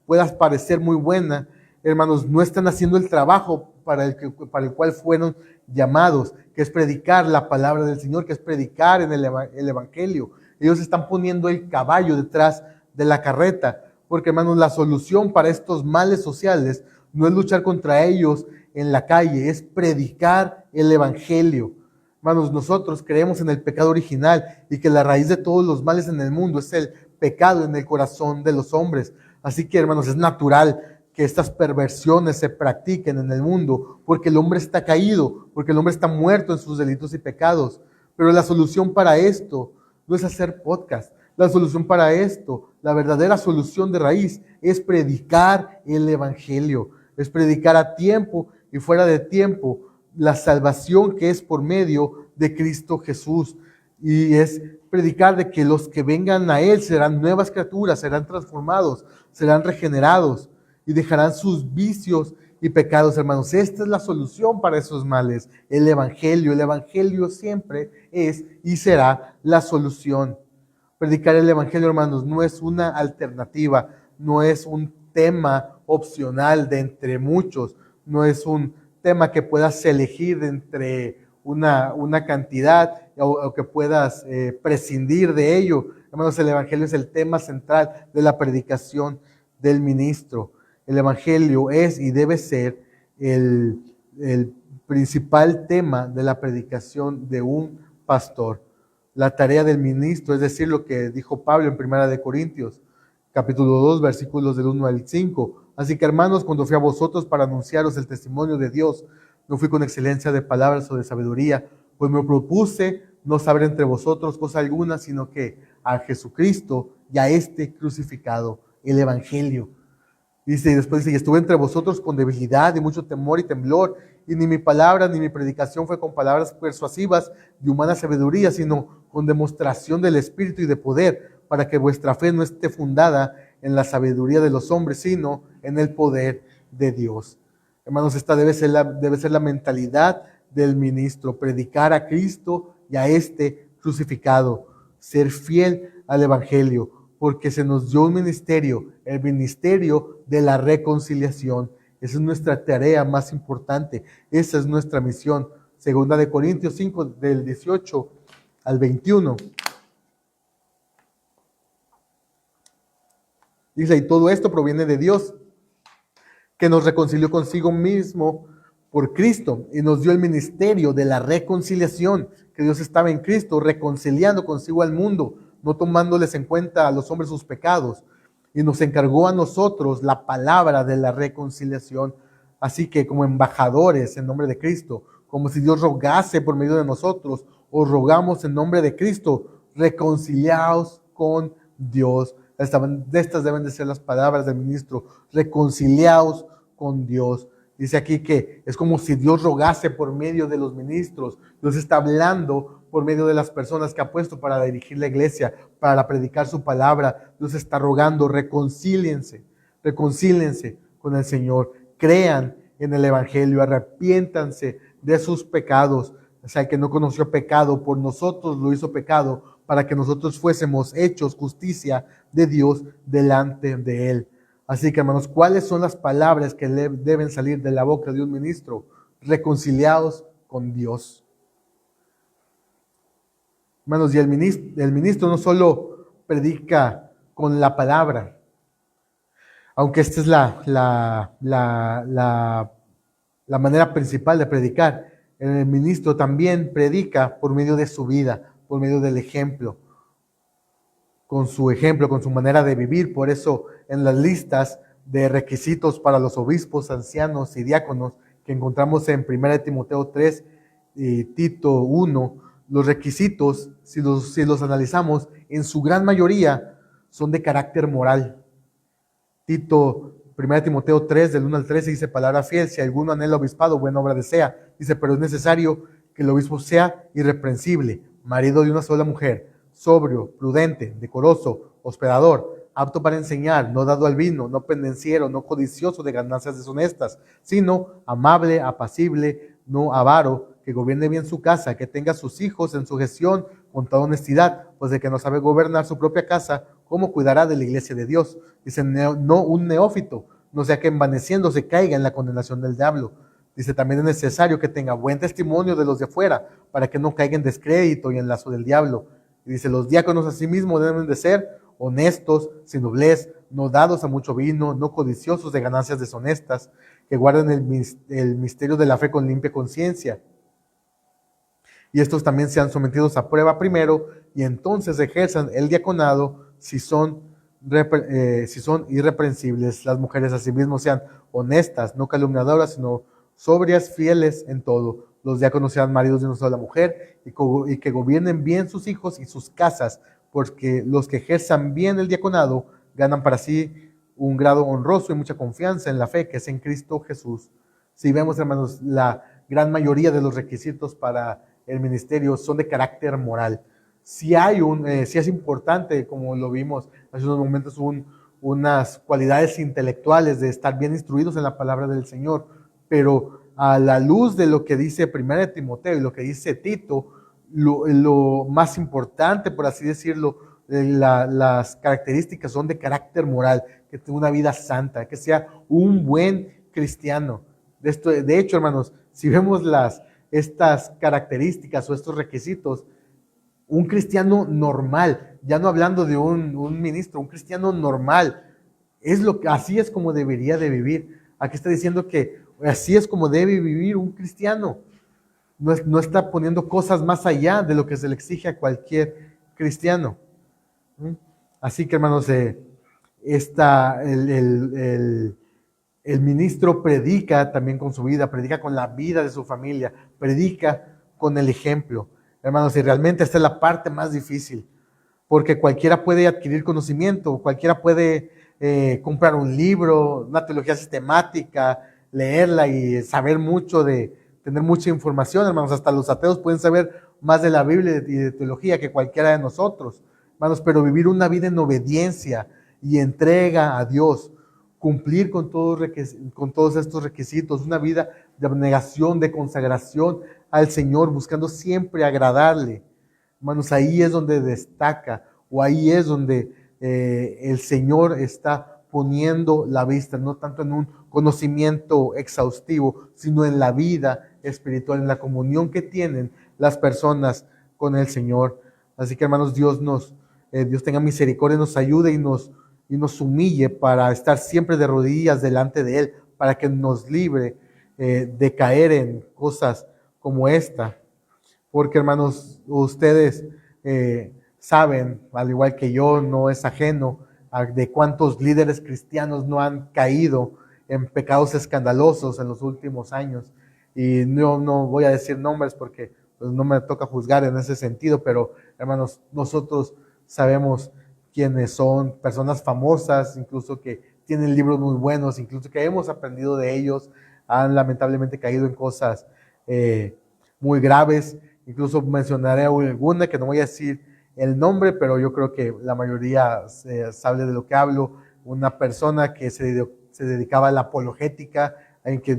pueda parecer muy buena, hermanos, no están haciendo el trabajo para el cual fueron llamados, que es predicar la palabra del Señor, que es predicar en el evangelio. Ellos están poniendo el caballo detrás de la carreta, porque hermanos, la solución para estos males sociales no es luchar contra ellos en la calle, es predicar el evangelio. Hermanos, nosotros creemos en el pecado original y que la raíz de todos los males en el mundo es el pecado en el corazón de los hombres. Así que, hermanos, es natural que estas perversiones se practiquen en el mundo, porque el hombre está caído, porque el hombre está muerto en sus delitos y pecados. Pero la solución para esto no es hacer podcast. La solución para esto, la verdadera solución de raíz, es predicar el evangelio, es predicar a tiempo y fuera de tiempo la salvación que es por medio de Cristo Jesús. Y es predicar de que los que vengan a Él serán nuevas criaturas, serán transformados, serán regenerados y dejarán sus vicios y pecados, hermanos. Esta es la solución para esos males, el evangelio. El evangelio siempre es y será la solución. Predicar el evangelio, hermanos, no es una alternativa, no es un tema opcional de entre muchos, no es un tema que puedas elegir entre una cantidad o que puedas prescindir de ello. Hermanos, el evangelio es el tema central de la predicación del ministro. El evangelio es y debe ser el principal tema de la predicación de un pastor. La tarea del ministro, es decir, lo que dijo Pablo en 1 Corintios, capítulo 2, versículos del 1 al 5. Así que, hermanos, cuando fui a vosotros para anunciaros el testimonio de Dios, no fui con excelencia de palabras o de sabiduría, pues me propuse no saber entre vosotros cosa alguna, sino que a Jesucristo y a este crucificado, el evangelio. Dice, y después dice, y estuve entre vosotros con debilidad y mucho temor y temblor, y ni mi palabra ni mi predicación fue con palabras persuasivas de humana sabiduría, sino con demostración del Espíritu y de poder, para que vuestra fe no esté fundada en la sabiduría de los hombres, sino en el poder de Dios. Hermanos, esta debe ser la mentalidad del ministro, predicar a Cristo y a este crucificado, ser fiel al evangelio, porque se nos dio un ministerio, el ministerio de la reconciliación. Esa es nuestra tarea más importante, esa es nuestra misión. Segunda de Corintios 5, del 18 al 21. Dice, y todo esto proviene de Dios, que nos reconcilió consigo mismo por Cristo y nos dio el ministerio de la reconciliación, que Dios estaba en Cristo reconciliando consigo al mundo, no tomándoles en cuenta a los hombres sus pecados, y nos encargó a nosotros la palabra de la reconciliación. Así que como embajadores en nombre de Cristo, como si Dios rogase por medio de nosotros, os rogamos en nombre de Cristo, reconciliaos con Dios. Estas deben de ser las palabras del ministro: reconciliaos con Dios. Dice aquí que es como si Dios rogase por medio de los ministros. Dios está hablando por medio de las personas que ha puesto para dirigir la iglesia, para predicar su palabra. Dios está rogando: reconcíliense con el Señor, crean en el Evangelio, arrepiéntanse de sus pecados. O sea, el que no conoció pecado, por nosotros lo hizo pecado, para que nosotros fuésemos hechos justicia de Dios delante de Él. Así que, hermanos, ¿cuáles son las palabras que deben salir de la boca de un ministro? Reconciliados con Dios. Hermanos, y el ministro no solo predica con la palabra, aunque esta es la manera principal de predicar. El ministro también predica por medio de su vida, por medio del ejemplo, con su manera de vivir. Por eso en las listas de requisitos para los obispos, ancianos y diáconos que encontramos en 1 Timoteo 3 y Tito 1, los requisitos, si los analizamos, en su gran mayoría son de carácter moral. 1 Timoteo 3, del 1 al 13, dice: palabra fiel, si alguno anhela obispado, buena obra desea. Dice: pero es necesario que el obispo sea irreprensible, marido de una sola mujer, sobrio, prudente, decoroso, hospedador, apto para enseñar, no dado al vino, no pendenciero, no codicioso de ganancias deshonestas, sino amable, apacible, no avaro, que gobierne bien su casa, que tenga a sus hijos en sujeción con toda honestidad, pues de que no sabe gobernar su propia casa, ¿cómo cuidará de la iglesia de Dios? Dice: no un neófito, no sea que envaneciéndose caiga en la condenación del diablo. Dice: también es necesario que tenga buen testimonio de los de afuera, para que no caiga en descrédito y en lazo del diablo. Y dice: los diáconos asimismo deben de ser honestos, sin doblez, no dados a mucho vino, no codiciosos de ganancias deshonestas, que guarden el misterio de la fe con limpia conciencia. Y estos también sean sometidos a prueba primero, y entonces ejerzan el diaconado si son irreprensibles. Las mujeres asimismo sean honestas, no calumniadoras, sino sobrias, fieles en todo. Los diáconos sean maridos de una sola mujer, y que gobiernen bien sus hijos y sus casas, porque los que ejerzan bien el diaconado ganan para sí un grado honroso y mucha confianza en la fe que es en Cristo Jesús. Si vemos, hermanos, la gran mayoría de los requisitos para el ministerio son de carácter moral. Si es importante, como lo vimos hace unos momentos, unas cualidades intelectuales de estar bien instruidos en la palabra del Señor, pero a la luz de lo que dice 1 Timoteo y lo que dice Tito, lo más importante, por así decirlo, las características son de carácter moral, que tenga una vida santa, que sea un buen cristiano. De hecho, hermanos, si vemos estas características o estos requisitos, un cristiano normal, ya no hablando de un ministro, un cristiano normal, así es como debería de vivir. Aquí está diciendo que así es como debe vivir un cristiano. No está poniendo cosas más allá de lo que se le exige a cualquier cristiano. Así que, hermanos, el ministro predica también con su vida, predica con la vida de su familia, predica con el ejemplo. Hermanos, y realmente esta es la parte más difícil, porque cualquiera puede adquirir conocimiento, cualquiera puede comprar un libro, una teología sistemática, leerla y saber mucho tener mucha información, hermanos. Hasta los ateos pueden saber más de la Biblia y de teología que cualquiera de nosotros, hermanos, pero vivir una vida en obediencia y entrega a Dios, cumplir con todos estos requisitos, una vida de abnegación, de consagración al Señor, buscando siempre agradarle. Hermanos, ahí es donde destaca, o ahí es donde el Señor está poniendo la vista, no tanto en un conocimiento exhaustivo, sino en la vida espiritual, en la comunión que tienen las personas con el Señor. Así que, hermanos, Dios tenga misericordia, nos ayude y nos humille para estar siempre de rodillas delante de Él, para que nos libre de caer en cosas como esta. Porque, hermanos, ustedes saben, al igual que yo, no es ajeno de cuántos líderes cristianos no han caído en pecados escandalosos en los últimos años. Y no voy a decir nombres porque pues, no me toca juzgar en ese sentido, pero, hermanos, nosotros sabemos quienes son personas famosas, incluso que tienen libros muy buenos, incluso que hemos aprendido de ellos, han lamentablemente caído en cosas muy graves. Incluso mencionaré alguna que no voy a decir el nombre, pero yo creo que la mayoría sabe de lo que hablo. Una persona que se dedicaba a la apologética, en que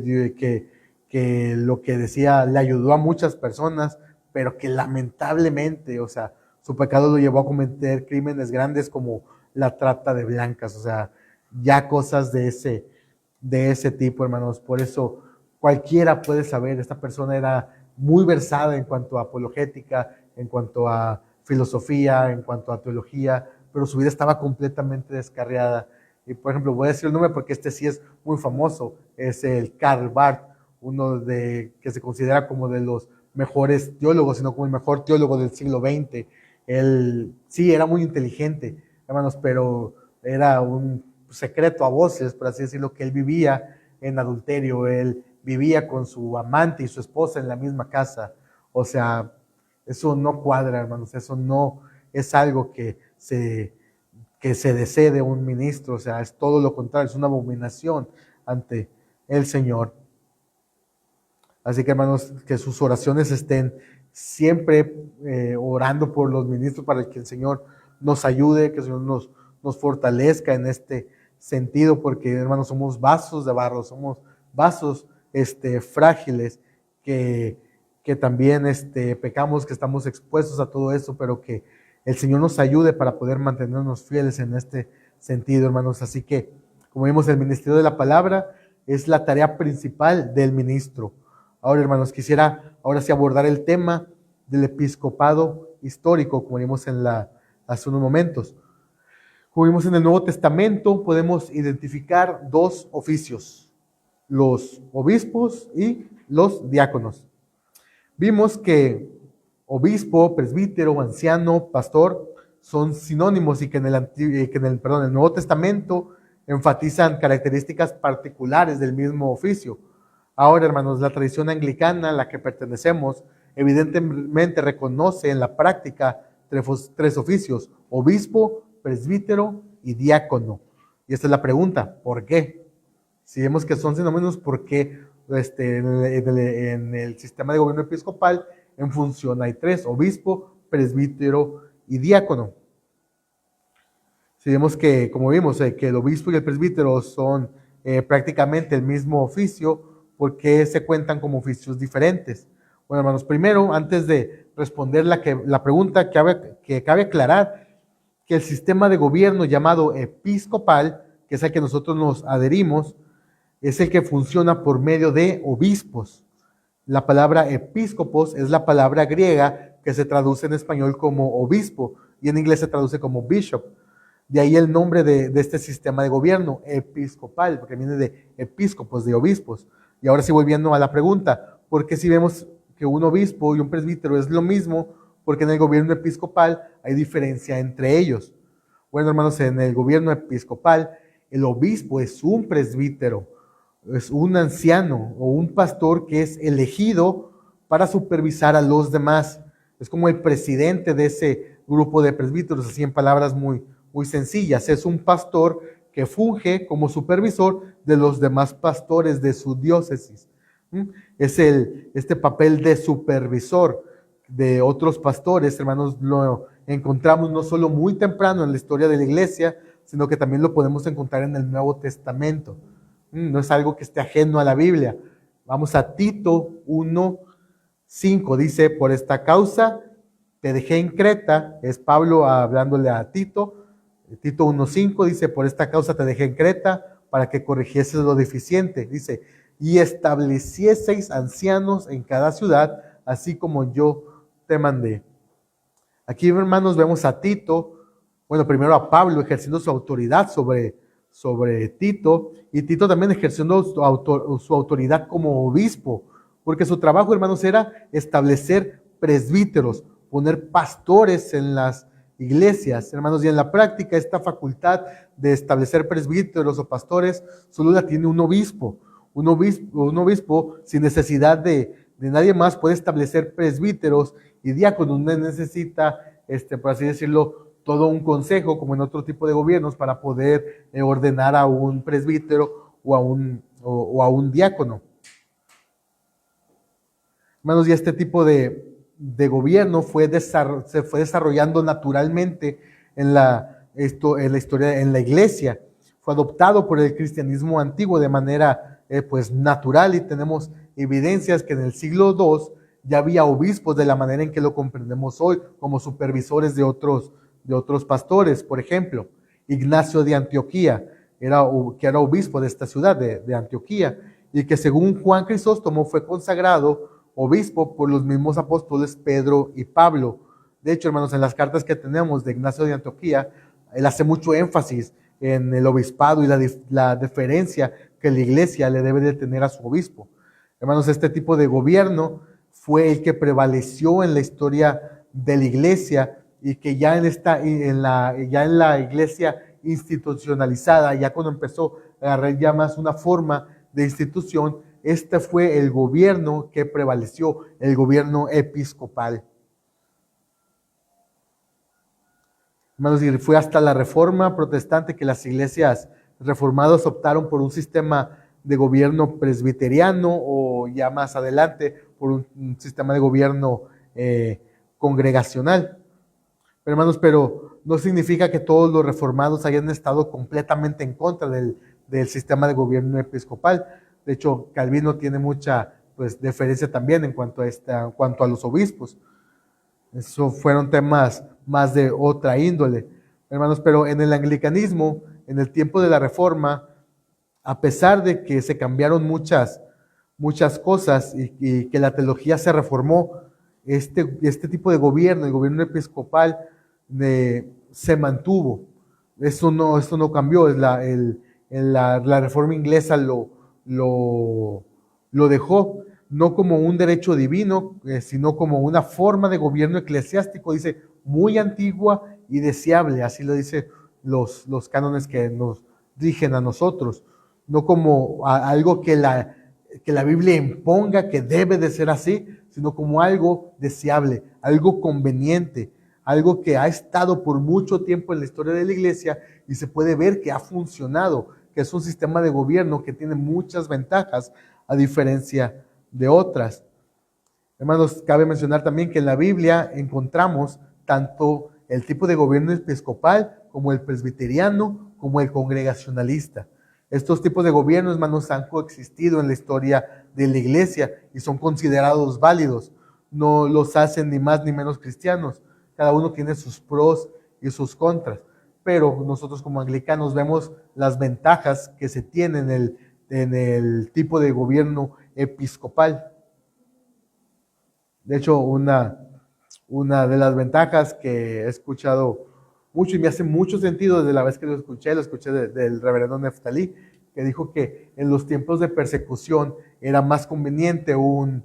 lo que decía le ayudó a muchas personas, pero que lamentablemente, o sea, su pecado lo llevó a cometer crímenes grandes como la trata de blancas, o sea, ya cosas de ese tipo, hermanos. Por eso cualquiera puede saber, esta persona era muy versada en cuanto a apologética, en cuanto a filosofía, en cuanto a teología, pero su vida estaba completamente descarriada. Y por ejemplo, voy a decir el nombre porque este sí es muy famoso, es el Karl Barth, que se considera como de los mejores teólogos, sino como el mejor teólogo del siglo XX. Él sí era muy inteligente, hermanos, pero era un secreto a voces, por así decirlo, que él vivía en adulterio, él vivía con su amante y su esposa en la misma casa. O sea, eso no cuadra, hermanos, eso no es algo que se desee de un ministro, o sea, es todo lo contrario, es una abominación ante el Señor. Así que, hermanos, que sus oraciones estén siempre orando por los ministros para que el Señor nos ayude, que el Señor nos fortalezca en este sentido, porque, hermanos, somos vasos de barro, somos vasos frágiles que también pecamos, que estamos expuestos a todo eso, pero que el Señor nos ayude para poder mantenernos fieles en este sentido, hermanos. Así que, como vimos, el ministerio de la palabra es la tarea principal del ministro. Ahora, hermanos, quisiera ahora sí abordar el tema del episcopado histórico, como vimos hace unos momentos. Como vimos en el Nuevo Testamento, podemos identificar dos oficios, los obispos y los diáconos. Vimos que obispo, presbítero, anciano, pastor son sinónimos y que en el Nuevo Testamento enfatizan características particulares del mismo oficio. Ahora, hermanos, la tradición anglicana a la que pertenecemos evidentemente reconoce en la práctica tres oficios: obispo, presbítero y diácono. Y esta es la pregunta: ¿por qué? Si vemos que son sinónimos, ¿por qué en el sistema de gobierno episcopal en función hay tres: obispo, presbítero y diácono? Si vemos que, como vimos, que el obispo y el presbítero son prácticamente el mismo oficio, ¿por qué se cuentan como oficios diferentes? Bueno, hermanos, primero, antes de responder la pregunta, que cabe aclarar que el sistema de gobierno llamado episcopal, que es al que nosotros nos adherimos, es el que funciona por medio de obispos. La palabra episcopos es la palabra griega que se traduce en español como obispo y en inglés se traduce como bishop. De ahí el nombre de este sistema de gobierno, episcopal, porque viene de episcopos, de obispos. Y ahora sí, volviendo a la pregunta, ¿por qué si vemos que un obispo y un presbítero es lo mismo? Porque en el gobierno episcopal hay diferencia entre ellos. Bueno, hermanos, en el gobierno episcopal, el obispo es un presbítero, es un anciano o un pastor que es elegido para supervisar a los demás. Es como el presidente de ese grupo de presbíteros, así en palabras muy sencillas. Es un pastor que funge como supervisor de los demás pastores de su diócesis. Es este papel de supervisor de otros pastores, hermanos, lo encontramos no solo muy temprano en la historia de la iglesia, sino que también lo podemos encontrar en el Nuevo Testamento. No es algo que esté ajeno a la Biblia. Vamos a Tito 1:5, dice: por esta causa te dejé en Creta. Es Pablo hablándole a Tito. Tito 1:5 dice: por esta causa te dejé en Creta, para que corrigieses lo deficiente. Dice: y establecieseis ancianos en cada ciudad, así como yo te mandé. Aquí, hermanos, vemos a Tito, bueno, primero a Pablo ejerciendo su autoridad sobre Tito, y Tito también ejerciendo su autoridad como obispo, porque su trabajo, hermanos, era establecer presbíteros, poner pastores en las iglesias, hermanos, y en la práctica esta facultad de establecer presbíteros o pastores solo la tiene un obispo. Un obispo sin necesidad de nadie más puede establecer presbíteros y diáconos. No necesita, por así decirlo, todo un consejo, como en otro tipo de gobiernos, para poder ordenar a un presbítero o a un diácono. Hermanos, y este tipo de gobierno se fue desarrollando naturalmente en la historia, en la iglesia. Fue adoptado por el cristianismo antiguo de manera pues natural, y tenemos evidencias que en el siglo II ya había obispos de la manera en que lo comprendemos hoy, como supervisores de otros pastores. Por ejemplo, Ignacio de Antioquía, que era obispo de esta ciudad, de Antioquía, y que según Juan Crisóstomo fue consagrado obispo por los mismos apóstoles Pedro y Pablo. De hecho, hermanos, en las cartas que tenemos de Ignacio de Antioquía, él hace mucho énfasis en el obispado y la deferencia que la iglesia le debe de tener a su obispo. Hermanos, este tipo de gobierno fue el que prevaleció en la historia de la iglesia, y que ya en la iglesia institucionalizada, ya cuando empezó a agarrar ya más una forma de institución, este fue el gobierno que prevaleció, el gobierno episcopal. Hermanos, y fue hasta la Reforma Protestante que las iglesias reformadas optaron por un sistema de gobierno presbiteriano, o ya más adelante por un sistema de gobierno congregacional. Pero no significa que todos los reformados hayan estado completamente en contra del sistema de gobierno episcopal. De hecho, Calvino tiene mucha pues deferencia también en cuanto a los obispos. Eso fueron temas más de otra índole, hermanos. Pero en el anglicanismo, en el tiempo de la Reforma, a pesar de que se cambiaron muchas cosas y que la teología se reformó, este tipo de gobierno, el gobierno episcopal, se mantuvo. Eso no cambió. La Reforma inglesa lo dejó, no como un derecho divino, sino como una forma de gobierno eclesiástico, dice, muy antigua y deseable. Así lo dice los cánones que nos rigen a nosotros, no como algo que la Biblia imponga que debe de ser así, sino como algo deseable, algo conveniente, algo que ha estado por mucho tiempo en la historia de la iglesia y se puede ver que ha funcionado, que es un sistema de gobierno que tiene muchas ventajas a diferencia de otras. Hermanos, cabe mencionar también que en la Biblia encontramos tanto el tipo de gobierno episcopal como el presbiteriano, como el congregacionalista. Estos tipos de gobiernos, hermanos, han coexistido en la historia de la iglesia y son considerados válidos. No los hacen ni más ni menos cristianos. Cada uno tiene sus pros y sus contras. Pero nosotros como anglicanos vemos las ventajas que se tienen en el tipo de gobierno episcopal. De hecho, una de las ventajas que he escuchado mucho y me hace mucho sentido desde la vez que lo escuché del reverendo Neftalí, que dijo que en los tiempos de persecución era más conveniente un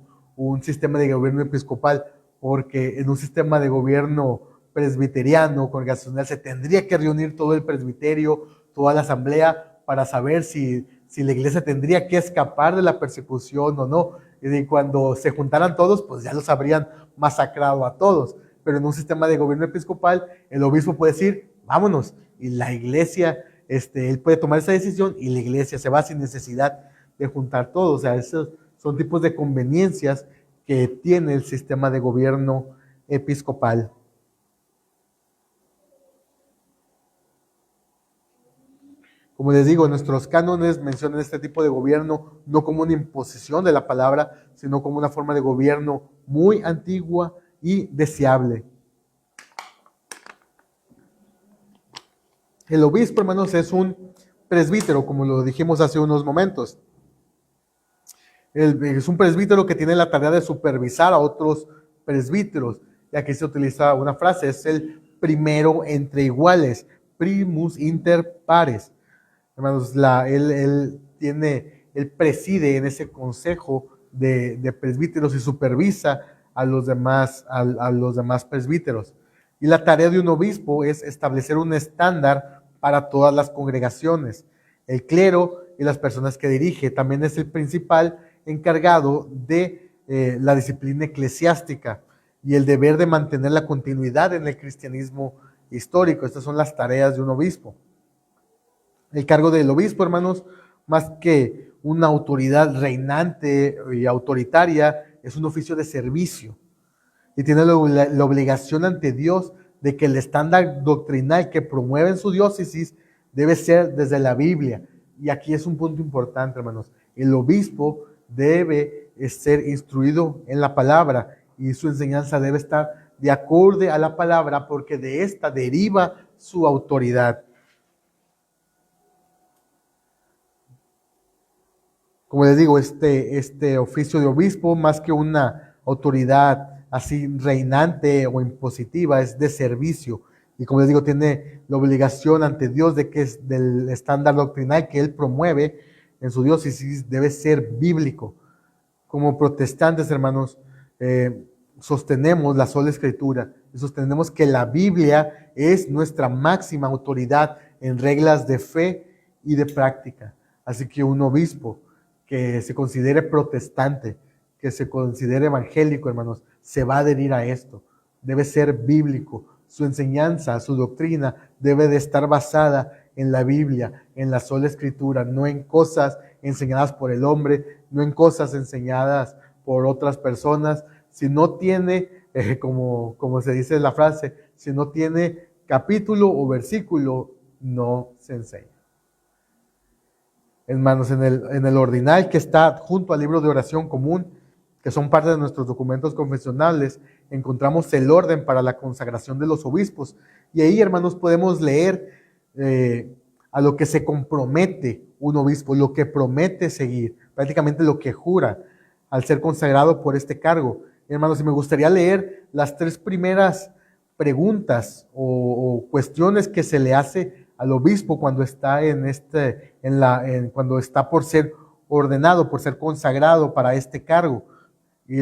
sistema de gobierno episcopal, porque en un sistema de gobierno presbiteriano, congregacional, se tendría que reunir todo el presbiterio, toda la asamblea, para saber si la iglesia tendría que escapar de la persecución o no. Y cuando se juntaran todos, pues ya los habrían masacrado a todos. Pero en un sistema de gobierno episcopal, el obispo puede decir, vámonos, y la iglesia, él puede tomar esa decisión y la iglesia se va sin necesidad de juntar todos. O sea, esos son tipos de conveniencias que tiene el sistema de gobierno episcopal. Como les digo, nuestros cánones mencionan este tipo de gobierno no como una imposición de la palabra, sino como una forma de gobierno muy antigua y deseable. El obispo, hermanos, es un presbítero, como lo dijimos hace unos momentos. Es un presbítero que tiene la tarea de supervisar a otros presbíteros. Y aquí se utiliza una frase, es el primero entre iguales, primus inter pares. Hermanos, él preside en ese consejo de presbíteros y supervisa a los demás presbíteros. Y la tarea de un obispo es establecer un estándar para todas las congregaciones. El clero y las personas que dirige también es el principal encargado de la disciplina eclesiástica y el deber de mantener la continuidad en el cristianismo histórico. Estas son las tareas de un obispo. El cargo del obispo, hermanos, más que una autoridad reinante y autoritaria, es un oficio de servicio y tiene la obligación ante Dios de que el estándar doctrinal que promueve en su diócesis debe ser desde la Biblia. Y aquí es un punto importante, hermanos. El obispo debe ser instruido en la palabra y su enseñanza debe estar de acorde a la palabra, porque de esta deriva su autoridad. Como les digo, este oficio de obispo, más que una autoridad así reinante o impositiva, es de servicio. Y como les digo, tiene la obligación ante Dios de que es del estándar doctrinal que él promueve en su diócesis debe ser bíblico. Como protestantes, hermanos, sostenemos la sola escritura y sostenemos que la Biblia es nuestra máxima autoridad en reglas de fe y de práctica. Así que un obispo que se considere protestante, que se considere evangélico, hermanos, se va a adherir a esto. Debe ser bíblico. Su enseñanza, su doctrina debe de estar basada en la Biblia, en la sola escritura, no en cosas enseñadas por el hombre, no en cosas enseñadas por otras personas. Si no tiene, como se dice en la frase, si no tiene capítulo o versículo, no se enseña. Hermanos, en el ordinal que está junto al libro de oración común, que son parte de nuestros documentos confesionales, encontramos el orden para la consagración de los obispos. Y ahí, hermanos, podemos leer a lo que se compromete un obispo, lo que promete seguir, prácticamente lo que jura al ser consagrado por este cargo. Hermanos, y me gustaría leer las 3 primeras preguntas o cuestiones que se le hace al obispo cuando está cuando está por ser ordenado, por ser consagrado para este cargo. Y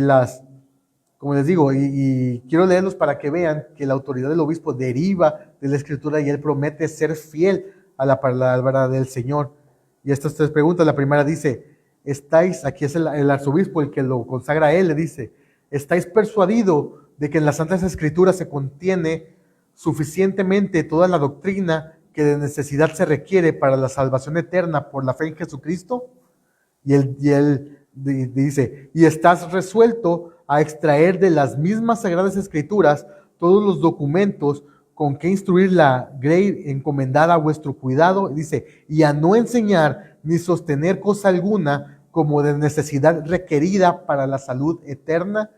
como les digo, y quiero leerlos para que vean que la autoridad del obispo deriva de la escritura y él promete ser fiel a la palabra del Señor. Y estas 3 preguntas, la primera dice, aquí es el arzobispo el que lo consagra a él, le dice, ¿estáis persuadido de que en las Santas Escrituras se contiene suficientemente toda la doctrina que de necesidad se requiere para la salvación eterna por la fe en Jesucristo? Y él dice, ¿y estás resuelto a extraer de las mismas Sagradas Escrituras todos los documentos con que instruir la grey encomendada a vuestro cuidado? Y dice, y a no enseñar ni sostener cosa alguna como de necesidad requerida para la salud eterna,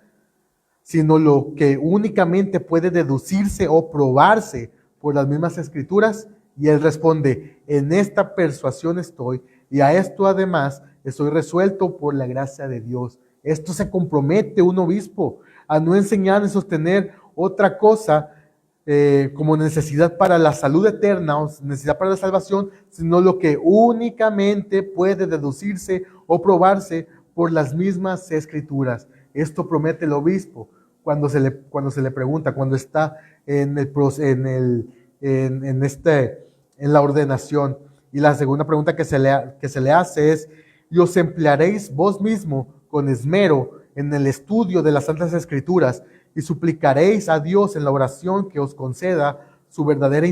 sino lo que únicamente puede deducirse o probarse por las mismas Escrituras. Y él responde, en esta persuasión estoy, y a esto además estoy resuelto por la gracia de Dios. Esto se compromete un obispo, a no enseñar ni sostener otra cosa como necesidad para la salud eterna o necesidad para la salvación, sino lo que únicamente puede deducirse o probarse por las mismas Escrituras. Esto promete el obispo cuando se le pregunta, cuando está en la ordenación. Y la segunda pregunta que se le hace es, ¿y os emplearéis vos mismo con esmero en el estudio de las Santas Escrituras y suplicaréis a Dios en la oración que os conceda su verdadera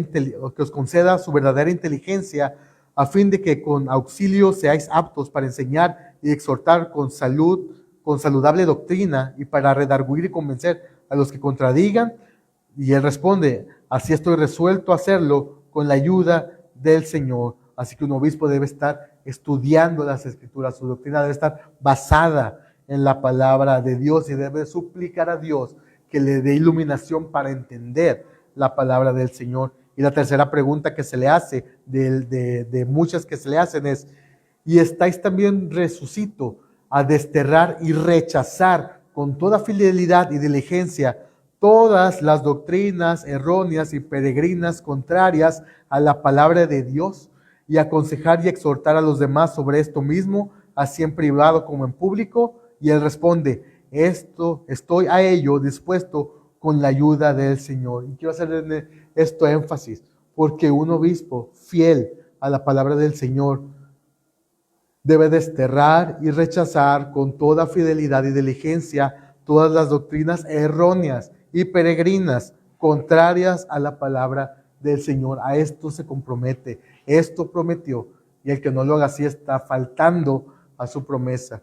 inteligencia, a fin de que con auxilio seáis aptos para enseñar y exhortar con saludable doctrina y para redarguir y convencer a los que contradigan? Y él responde, así estoy resuelto a hacerlo con la ayuda del Señor. Así que un obispo debe estar estudiando las Escrituras, su doctrina debe estar basada en la palabra de Dios y debe suplicar a Dios que le dé iluminación para entender la palabra del Señor. Y la tercera pregunta que se le hace, de muchas que se le hacen, es, ¿y estáis también resucito a desterrar y rechazar con toda fidelidad y diligencia todas las doctrinas erróneas y peregrinas contrarias a la palabra de Dios, y aconsejar y exhortar a los demás sobre esto mismo, así en privado como en público? Y él responde, estoy a ello dispuesto con la ayuda del Señor. Y quiero hacer esto énfasis, porque un obispo fiel a la palabra del Señor debe desterrar y rechazar con toda fidelidad y diligencia todas las doctrinas erróneas y peregrinas contrarias a la palabra del Señor. A esto se compromete, esto prometió, y el que no lo haga así está faltando a su promesa.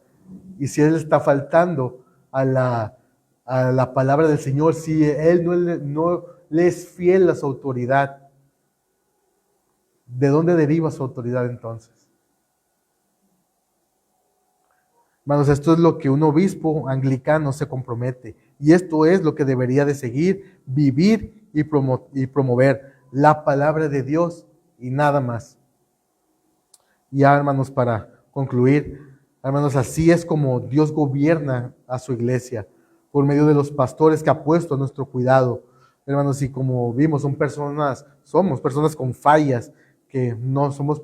Y si él está faltando a la palabra del Señor, si él no le es fiel a su autoridad, ¿de dónde deriva su autoridad entonces? Hermanos, esto es lo que un obispo anglicano se compromete. Y esto es lo que debería de seguir, vivir y promover la palabra de Dios y nada más. Y ya, hermanos, para concluir, hermanos, así es como Dios gobierna a su iglesia, por medio de los pastores que ha puesto a nuestro cuidado. Hermanos, y como vimos, somos personas con fallas, que no somos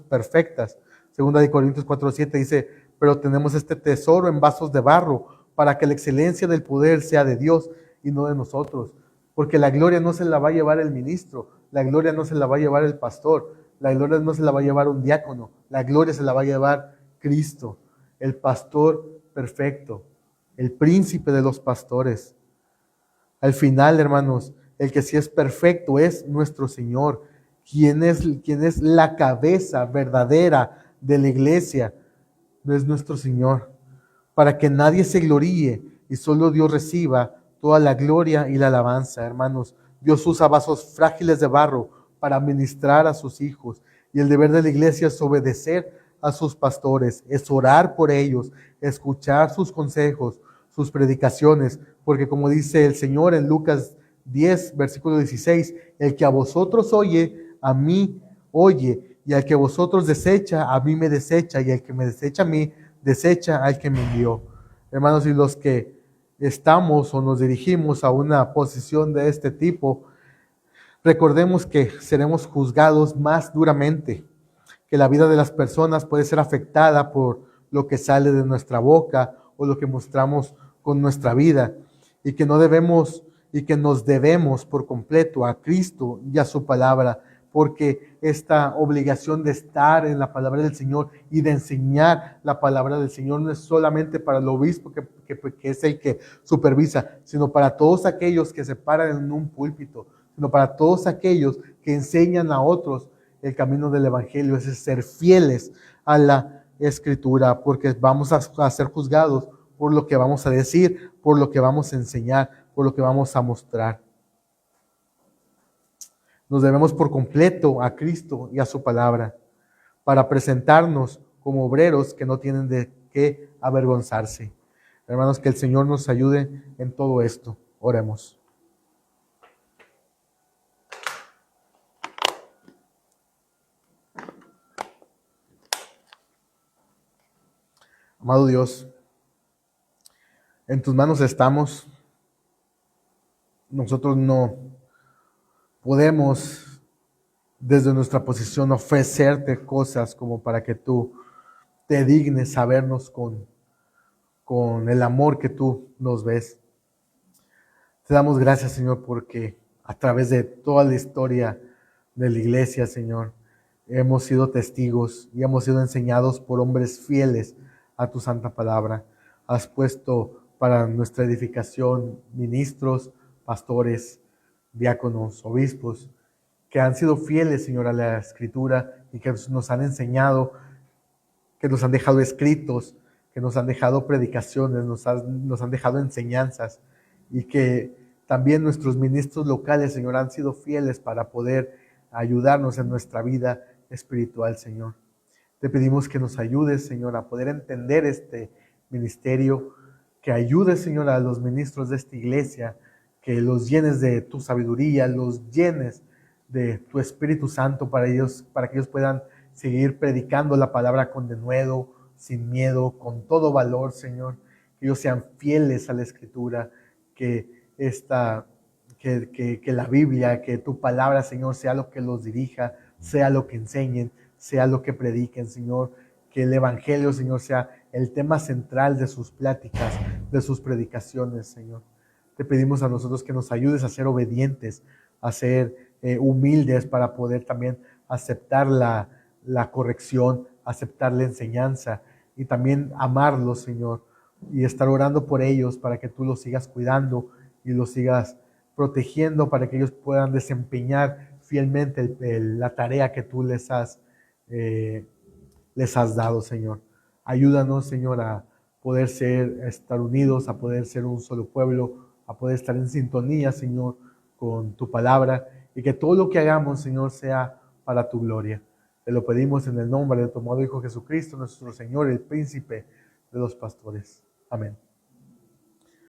perfectas. Segunda de Corintios 4:7 dice, pero tenemos este tesoro en vasos de barro, para que la excelencia del poder sea de Dios y no de nosotros. Porque la gloria no se la va a llevar el ministro, la gloria no se la va a llevar el pastor, la gloria no se la va a llevar un diácono, la gloria se la va a llevar Cristo, el pastor perfecto, el príncipe de los pastores. Al final, hermanos, el que sí es perfecto es nuestro Señor, quien es la cabeza verdadera de la iglesia, no es nuestro Señor, para que nadie se gloríe y solo Dios reciba toda la gloria y la alabanza, hermanos. Dios usa vasos frágiles de barro para ministrar a sus hijos, y el deber de la iglesia es obedecer a sus pastores, es orar por ellos, escuchar sus consejos, sus predicaciones, porque como dice el Señor en Lucas 10, versículo 16, el que a vosotros oye, a mí oye, y al que vosotros desecha, a mí me desecha, y el que me desecha a mí, desecha al que me envió. Hermanos, y los que estamos o nos dirigimos a una posición de este tipo, recordemos que seremos juzgados más duramente, que la vida de las personas puede ser afectada por lo que sale de nuestra boca o lo que mostramos con nuestra vida, y que no debemos y que nos debemos por completo a Cristo y a su palabra, porque esta obligación de estar en la palabra del Señor y de enseñar la palabra del Señor no es solamente para el obispo que es el que supervisa, sino para todos aquellos que se paran en un púlpito, sino para todos aquellos que enseñan a otros el camino del Evangelio, es ser fieles a la Escritura, porque vamos a ser juzgados por lo que vamos a decir, por lo que vamos a enseñar, por lo que vamos a mostrar. Nos debemos por completo a Cristo y a su palabra, para presentarnos como obreros que no tienen de qué avergonzarse. Hermanos, que el Señor nos ayude en todo esto. Oremos. Amado Dios, en tus manos estamos. Nosotros no podemos desde nuestra posición ofrecerte cosas como para que tú te dignes a vernos con el amor que tú nos ves. Te damos gracias, Señor, porque a través de toda la historia de la iglesia, Señor, hemos sido testigos y hemos sido enseñados por hombres fieles a tu santa palabra. Has puesto para nuestra edificación ministros, pastores, diáconos, obispos, que han sido fieles, Señor, a la Escritura y que nos han enseñado, que nos han dejado escritos, que nos han dejado predicaciones, nos han dejado enseñanzas, y que también nuestros ministros locales, Señor, han sido fieles para poder ayudarnos en nuestra vida espiritual, Señor. Te pedimos que nos ayudes, Señor, a poder entender este ministerio, que ayudes, Señor, a los ministros de esta iglesia, que los llenes de tu sabiduría, los llenes de tu Espíritu Santo para que ellos puedan seguir predicando la palabra con denuedo, sin miedo, con todo valor, Señor. Que ellos sean fieles a la Escritura, que la Biblia, que tu palabra, Señor, sea lo que los dirija, sea lo que enseñen, sea lo que prediquen, Señor. Que el Evangelio, Señor, sea el tema central de sus pláticas, de sus predicaciones, Señor. Te pedimos a nosotros que nos ayudes a ser obedientes, a ser humildes para poder también aceptar la corrección, aceptar la enseñanza y también amarlos, Señor, y estar orando por ellos para que tú los sigas cuidando y los sigas protegiendo para que ellos puedan desempeñar fielmente la tarea que tú eh, les has dado, Señor. Ayúdanos, Señor, a poder estar unidos, a poder ser un solo pueblo, a poder estar en sintonía, Señor, con tu palabra y que todo lo que hagamos, Señor, sea para tu gloria. Te lo pedimos en el nombre de tu amado Hijo Jesucristo, nuestro Señor, el príncipe de los pastores. Amén.